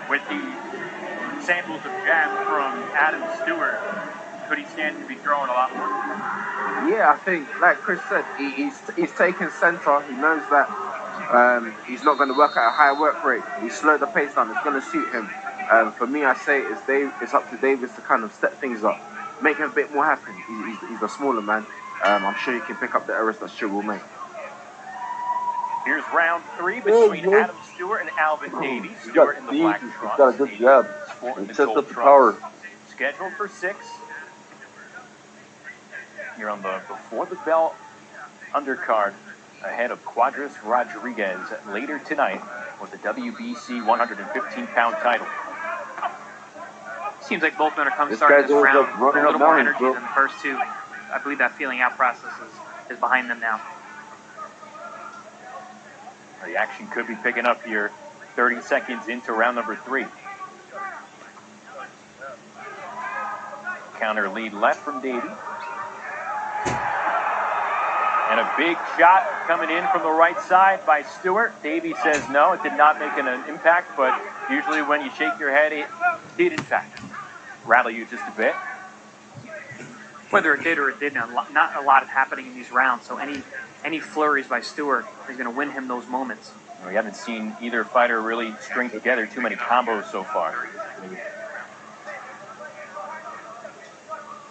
with the samples of jabs from Adam Stewart, could he stand to be throwing a lot more? Yeah, I think, like Chris said, he's taking center. He knows that he's not going to work at a high work rate. He slowed the pace down. It's going to suit him. For me, I say it's up to Davis to kind of step things up, make him a bit more happy. He's a smaller man. I'm sure he can pick up the errors that Stewart will make. Here's round 3 between Adam Stewart and Alvin Davey. Stewart in the black trunks. He's got a good jab. It sets up the power. Scheduled for 6. Here on the Before the Bell undercard, ahead of Quadras Rodriguez later tonight with the WBC 115-pound title. Seems like both men are starting this round with a little more energy than the first 2. I believe that feeling out process is behind them now. The action could be picking up here 30 seconds into round number 3. Counter lead left from Davey. And a big shot coming in from the right side by Stewart. Davey says no, it did not make an impact, but usually when you shake your head, it did in fact rattle you just a bit. Whether it did or it didn't, not a lot is happening in these rounds. So any flurries by Stewart is going to win him those moments. We haven't seen either fighter really string together too many combos so far.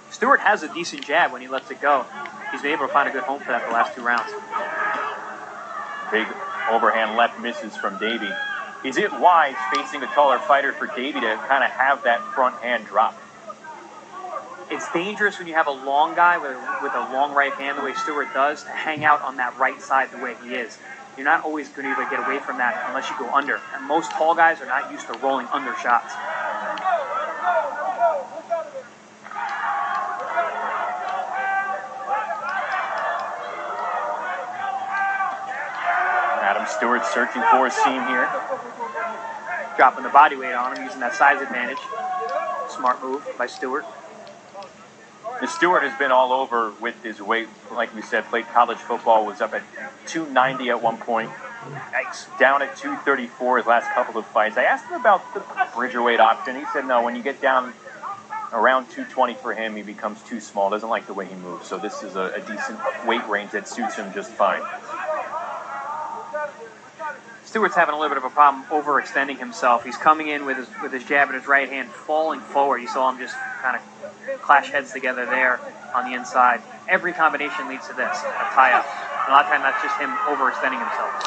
Stewart has a decent jab when he lets it go. He's been able to find a good home for that the last 2 rounds. Big overhand left misses from Davey. Is it wise facing a taller fighter for Davey to kind of have that front hand drop? It's dangerous when you have a long guy with a long right hand the way Stewart does to hang out on that right side the way he is. You're not always going to be able to get away from that unless you go under. And most tall guys are not used to rolling under shots. Adam Stewart searching for a seam here. Dropping the body weight on him, using that size advantage. Smart move by Stewart. And Stewart has been all over with his weight. Like we said, played college football, was up at 290 at one point. Yikes. Down at 234 his last couple of fights. I asked him about the Bridgerweight option. He said no, when you get down around 220 for him, he becomes too small. Doesn't like the way he moves. So this is a decent weight range that suits him just fine. Stewart's having a little bit of a problem overextending himself. He's coming in with his jab in his right hand, falling forward. You saw him just kind of clash heads together there on the inside. Every combination leads to this, a tie-up. And a lot of times that's just him overextending himself.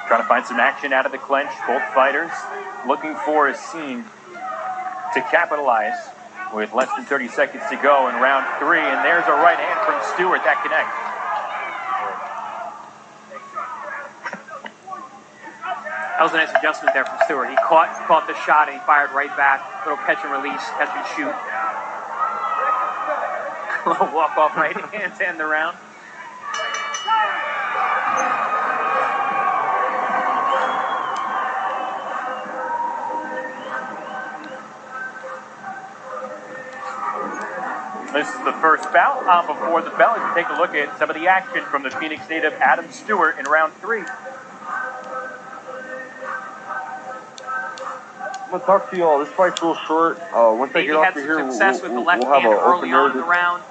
Trying to find some action out of the clinch. Both fighters looking for a seam to capitalize with less than 30 seconds to go in round 3. And there's a right hand from Stewart that connects. That was a nice adjustment there from Stewart. He caught the shot and he fired right back. Little catch and release, catch and shoot. Little walk off right hand to end the round. This is the first bout. Before the bell, you take a look at some of the action from the Phoenix native Adam Stewart in round 3. I'm gonna talk to y'all. This fight's real short. Once I get off of here, success with the left hand early on in the round,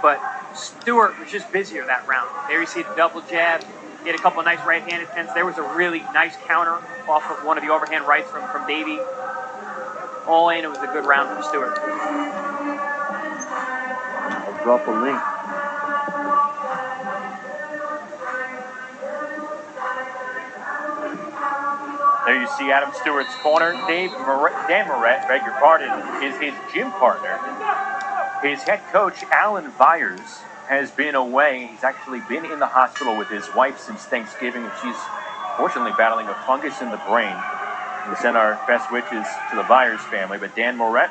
but Stewart was just busier that round. There you see the double jab. He had a couple of nice right-handed attempts. There was a really nice counter off of one of the overhand rights from Davey. All in, it was a good round from Stewart. I'll drop a link. There you see Adam Stewart's corner. Dan Moret, beg your pardon, is his gym partner. His head coach, Alan Vyers, has been away. He's actually been in the hospital with his wife since Thanksgiving, and she's fortunately battling a fungus in the brain. We send our best wishes to the Vyers family. But Dan Moret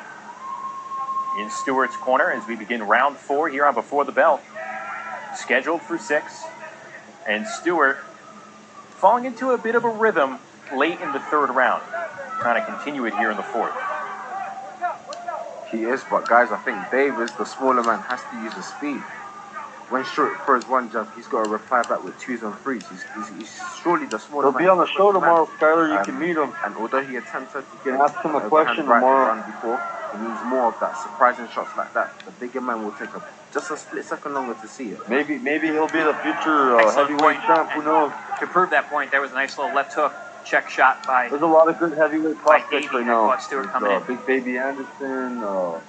in Stewart's corner as we begin round 4 here on Before the Bell. Scheduled for 6. And Stewart falling into a bit of a rhythm late in the 3rd round. Trying to continue it here in the 4th. He is, but guys, I think Davis, the smaller man, has to use his speed. When Stewart throws one jump, he's got to reply back with 2s and 3s. He's surely the smaller man. He'll be on the show tomorrow, Skyler. You can meet him. And although he attempted to get ask him a question tomorrow before, he needs more of that surprising shots like that. The bigger man will take just a split second longer to see it. Maybe he'll be the future heavyweight champ. Who knows? To prove that point, there was a nice little left hook check shot by. There's a lot of good heavyweight prospects right now. Stewart coming in. Big Baby Anderson,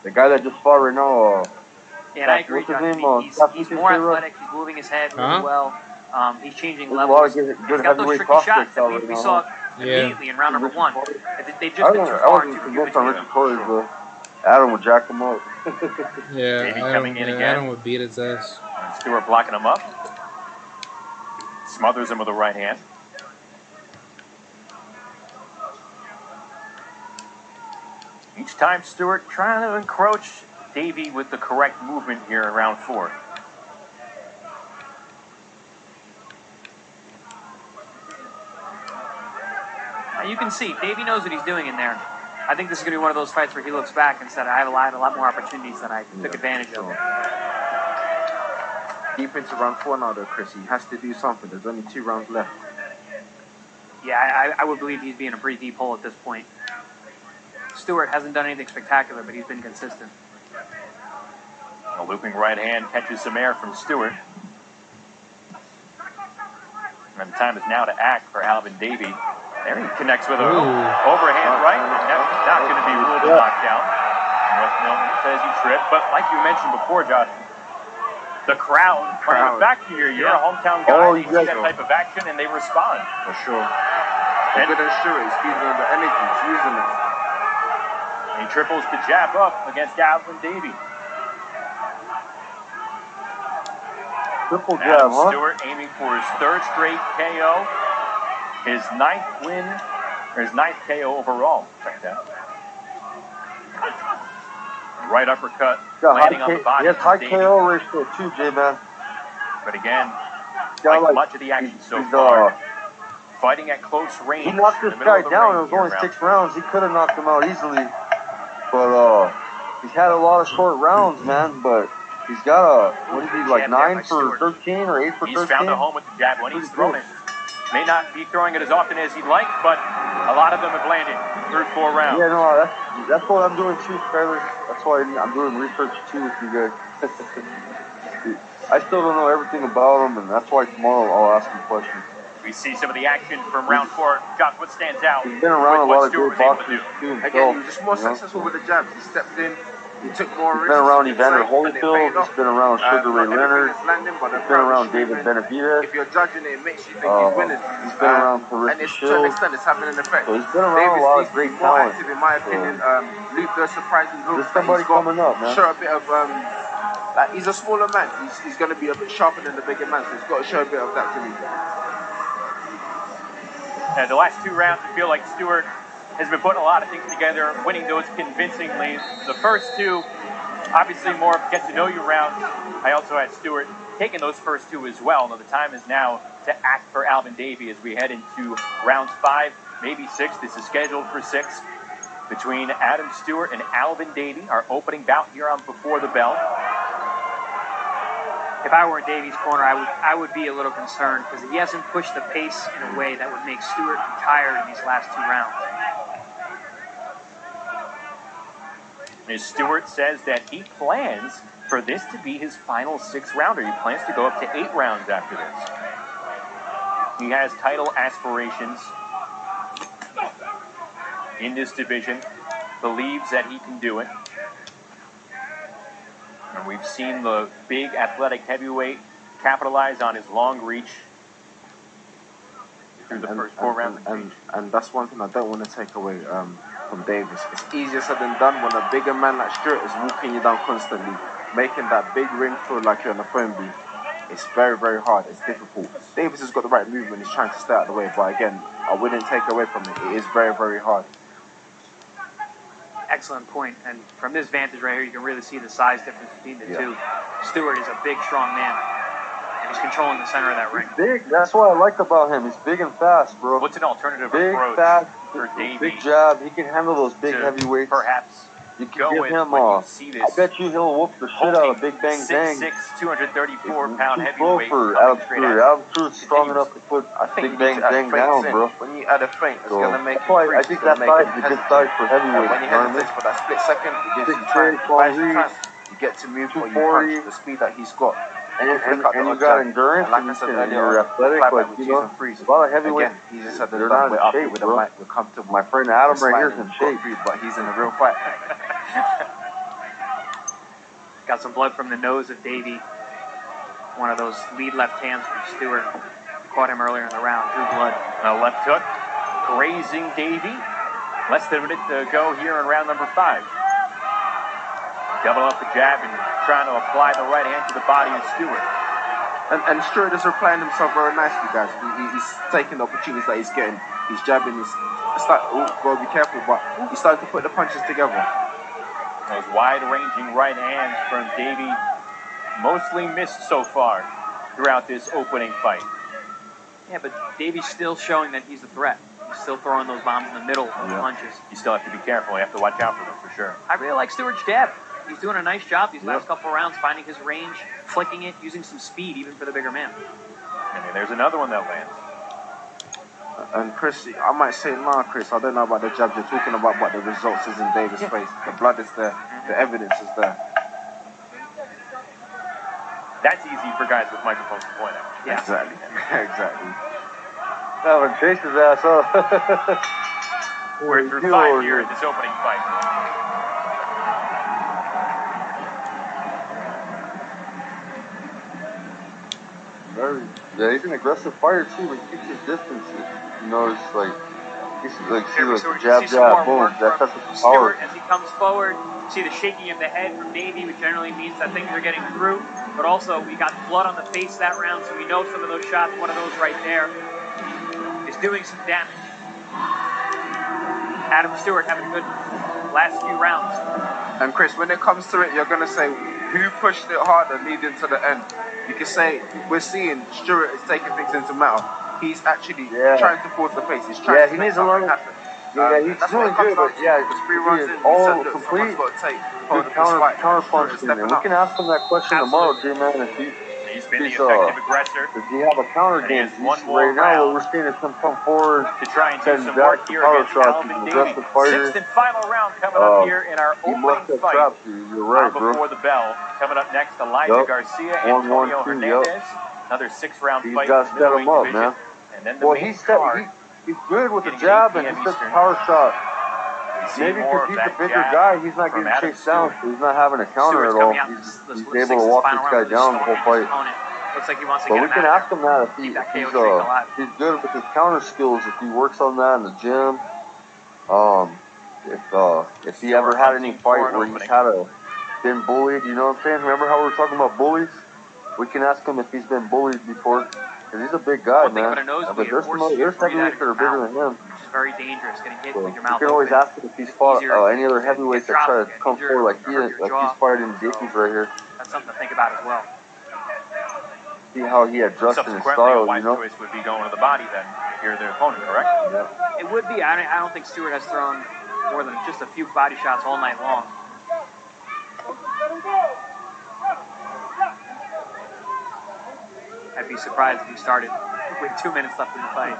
the guy that just fought right now. Yeah, and I agree, John. He's more athletic. He's moving his head really well. He's changing levels. There's a lot of good he's got those heavyweight tricky prospects shots that we saw immediately in round number 1. They've just been too far and too convinced on Richard Torres, but Adam would jack him up. Adam would beat his ass. Stewart blocking him up. Smothers him with a right hand. Each time Stewart trying to encroach Davey with the correct movement here in round 4. Now you can see, Davey knows what he's doing in there. I think this is going to be one of those fights where he looks back and said, I had a lot more opportunities than I took advantage of. Deep into round 4 now though, Chris. He has to do something. There's only 2 rounds left. Yeah, I would believe he's being a pretty deep hole at this point. Stewart hasn't done anything spectacular, but he's been consistent. A looping right hand catches some air from Stewart. And the time is now to act for Alvin Davey. There he connects with a overhand right. That's not going to be ruled a knockdown. Wes Milton says he tripped. But like you mentioned before, Josh, the crowd. The fact that you're a hometown guy, they see that type of action and they respond. For sure. And good as sure, he's feeding the energy, he's using it. And he triples the jab up against Alvin Davey. Triple jab, Adam Stewart aiming for his third straight KO. His ninth win, or his ninth KO overall. Check that. Right uppercut, landing on the body. He has high KO ratio too, J-Man. But again, like much of the action so far, fighting at close range. He knocked this guy down. It was only 6 rounds. He could have knocked him out easily. But he's had a lot of short rounds, man. But he's got a, what is he, like 9 for 13 or 8 for 13? He's found a home with the jab when he's thrown it. May not be throwing it as often as he'd like, but a lot of them have landed through 4 rounds. Yeah, no, that's what I'm doing too, Skyler. That's why I'm doing research too with you guys. I still don't know everything about him, and that's why tomorrow I'll ask him questions. We see some of the action from round 4. Josh, what stands out? He's been around a lot of good boxers too. Again, he was just more successful with the jabs. He stepped in. He took more risks. He's been around Evander Holyfield. He's been around Sugar Ray Leonard. He's been around David Benavidez. If you're judging it, it makes you think he's winning. He's been around Clarissa and it's Shields. to an extent, it's having an effect. So he's been around a lot of great talent. Active, in my opinion. Luther surprising looks. There's somebody coming up, man. Show a bit of like he's a smaller man. He's going to be a bit sharper than the bigger man. So he's got to show a bit of that to me. And the last 2 rounds, I feel like Stewart has been putting a lot of things together, winning those convincingly. The first 2. Obviously, more get-to-know-you rounds. I also had Stewart taking those first 2 as well. Now, the time is now to act for Alvin Davey as we head into rounds 5, maybe 6. This is scheduled for 6 between Adam Stewart and Alvin Davey, our opening bout here on Before the Bell. If I were in Davey's corner, I would be a little concerned because he hasn't pushed the pace in a way that would make Stewart tired in these last 2 rounds. As Stewart says that he plans for this to be his final 6-rounder. He plans to go up to 8 rounds after this. He has title aspirations in this division, believes that he can do it. And we've seen the big athletic heavyweight capitalize on his long reach through the first 4 rounds. And that's one thing I don't want to take away from Davis. It's easier said than done when a bigger man like Stewart is walking you down constantly, making that big ring feel like you're on a phone booth. It's very, very hard. It's difficult. Davis has got the right movement. He's trying to stay out of the way. But again, I wouldn't take away from it. It is very, very hard. Excellent point. And from this vantage right here, you can really see the size difference between the 2. Stewart is a big, strong man. And he's controlling the center of that ring. He's big. That's what I like about him. He's big and fast, bro. What's an alternative big, approach fast, for Davey? Big jab. He can handle those big heavyweights. Perhaps you can go give with him I bet you he'll whoop the shit out of Big Bang Bang. 6'6", 234-pound heavyweight. For Adam Stewart. Adam Stewart's strong enough to put Big Bang Bang down, bro. When you add a feint, it's going to make it I think that size is a good size for heavyweight. When you hesitate for that split second, it gives you time. You get to move or you punch the speed that he's got. And you got endurance, like I said earlier, you're athletic, but you know, a lot of heavyweights, they're not in shape, bro. We're comfortable. My friend Adam right here is in shape. But he's in a real fight. Got some blood from the nose of Davey. One of those lead left hands from Stewart. Caught him earlier in the round. Drew blood. A left hook. Grazing Davey. Less than a minute to go here in round number 5. Double up the jab and trying to apply the right hand to the body of Stewart. And Stewart is replying himself very nicely, guys. He's taking the opportunities that he's getting. He's jabbing. Gotta be careful, but he's starting to put the punches together. Those wide-ranging right hands from Davey mostly missed so far throughout this opening fight. Yeah, but Davey's still showing that he's a threat. He's still throwing those bombs in the middle of the punches. You still have to be careful. You have to watch out for them for sure. I really like Stewart's jab. He's doing a nice job these last couple of rounds, finding his range, flicking it, using some speed even for the bigger man. And then there's another one that lands. And Chris, I might say, Chris, I don't know about the jab. You're talking about what the results is in Davis' face. The blood is there. The evidence is there. That's easy for guys with microphones to point out. Yeah. Exactly. Exactly. That would chase his ass up. We're through 5 here in this opening fight. Yeah, he's an aggressive fighter too, but he keeps his distance. You know, it's like he's like jab, boom. That type of power. Stewart as he comes forward. See the shaking of the head from Davey, which generally means that things are getting through. But also, we got blood on the face that round, so we know some of those shots, one of those right there, is doing some damage. Adam Stewart having a good last few rounds. And Chris, when it comes to it, you're going to say, who pushed it harder leading to the end? You can say, we're seeing Stewart is taking things into matter. He's actually trying to force the pace. He's trying to make something happen. Yeah, he's doing good, but yeah, all complete counter punching. And we can ask him that question tomorrow, J-Man, if he's been the effective aggressor. Does he have a counter game? Right now, what we're seeing is him come forward to try and do some work here against Alvin Davey. Sixth and final round coming up here in our opening fight. You're right, before the bell. Coming up next, Elijah Garcia and Antonio Hernandez. Another 6-round fight. He's got to set him up, man. And then the main card. He's good with the jab and he sets the power shot. Maybe because he's a bigger guy, he's not getting chased down, so he's not having a counter at all. He's able to walk this guy down the whole fight. Looks like he wants to But get we him can out ask him that if he's good with his counter skills, if he works on that in the gym. If he ever had any fight where he's been bullied, you know what I'm saying? Remember how we were talking about bullies? We can ask him if he's been bullied before. Because he's a big guy, man. But there's heavyweights that are bigger than him. Which is very dangerous, getting hit with your You mouth can always open. ask him if he's fought any other heavyweights that try to come forward like he's fighting Davey right here. That's something to think about as well. See how he adjusted his Subsequently, style, a wise you know? choice would be going to the body then. You're the opponent, correct? Yeah. It would be. I don't think Stewart has thrown more than just a few body shots all night long. I'd be surprised if he started with 2 minutes left in the fight,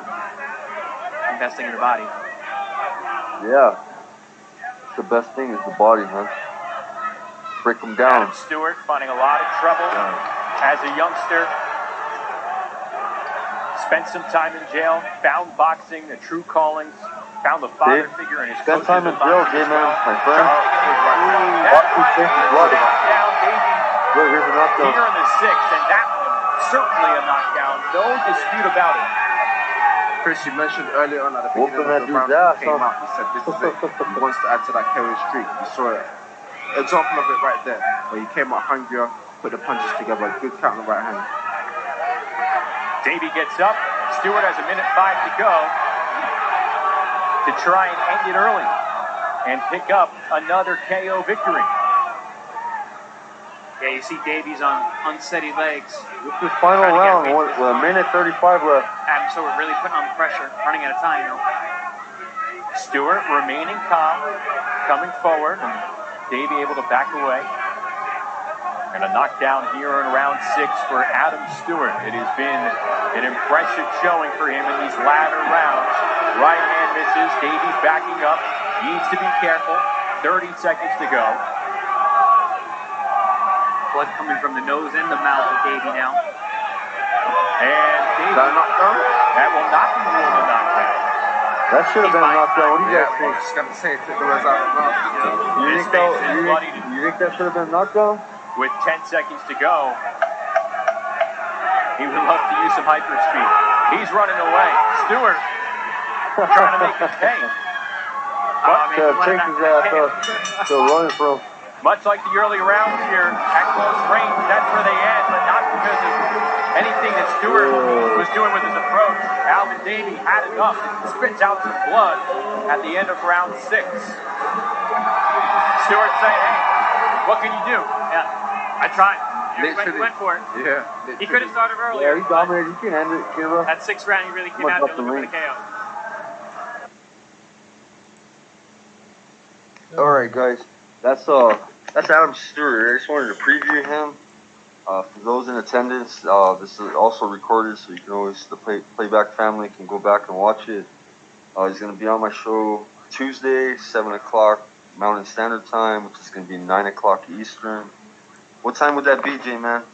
investing in the body. Yeah. The best thing is the body, huh? Break him down. Adam Stewart finding a lot of trouble as a youngster. Spent some time in jail, found boxing, the true callings, found the father figure in his coaches. Spent time in jail, J-Man, my friend. Look, here's a knockdown. Here in the 6th, and that one certainly a knockdown. No dispute about it. Chris, you mentioned earlier on at the beginning of the round, he came out, he said this is it. He wants to add to that carry streak. You saw it. Example of it right there, where he came out hungrier, put the punches together, good count on the right hand. Davey gets up. Stewart has 1:05 to go to try and end it early and pick up another KO victory. Yeah, you see Davey's on unsteady legs. This is final round, with 1:35 left. Adam Stewart really putting on the pressure, running out of time, you know. Stewart remaining calm, coming forward, and Davey able to back away. And a knockdown here in round 6 for Adam Stewart. It has been an impressive showing for him in these latter rounds. Right hand misses, Davey's backing up, needs to be careful. 30 seconds to go. Blood coming from the nose and the mouth of Davey now. And Davey, that will not be ruled a knockdown. That should have been a knockdown. What do you guys think? I was just going to say, took the words out of my mouth. You think that should have been a knockdown? With 10 seconds to go, he would love to use some hyper speed. He's running away. Stewart trying to make him pay. Take his ass up. Still running from. Much like the early rounds here, at close range, that's where they end, but not because of anything that Stewart was doing with his approach. Alvin Davey had enough. Spits out some blood at the end of round 6. Stewart saying, hey, what can you do? Yeah. I tried. Went for it. Yeah. He could have started earlier. Yeah, he dominated. You can end it, Kira. That 6th round, he really came out there looking for the KO. All right, guys. That's Adam Stewart. I just wanted to preview him. For those in attendance, this is also recorded, so you can always the playback family can go back and watch it. He's going to be on my show Tuesday, 7 o'clock Mountain Standard Time, which is going to be 9 o'clock Eastern. What time would that be, J-Man?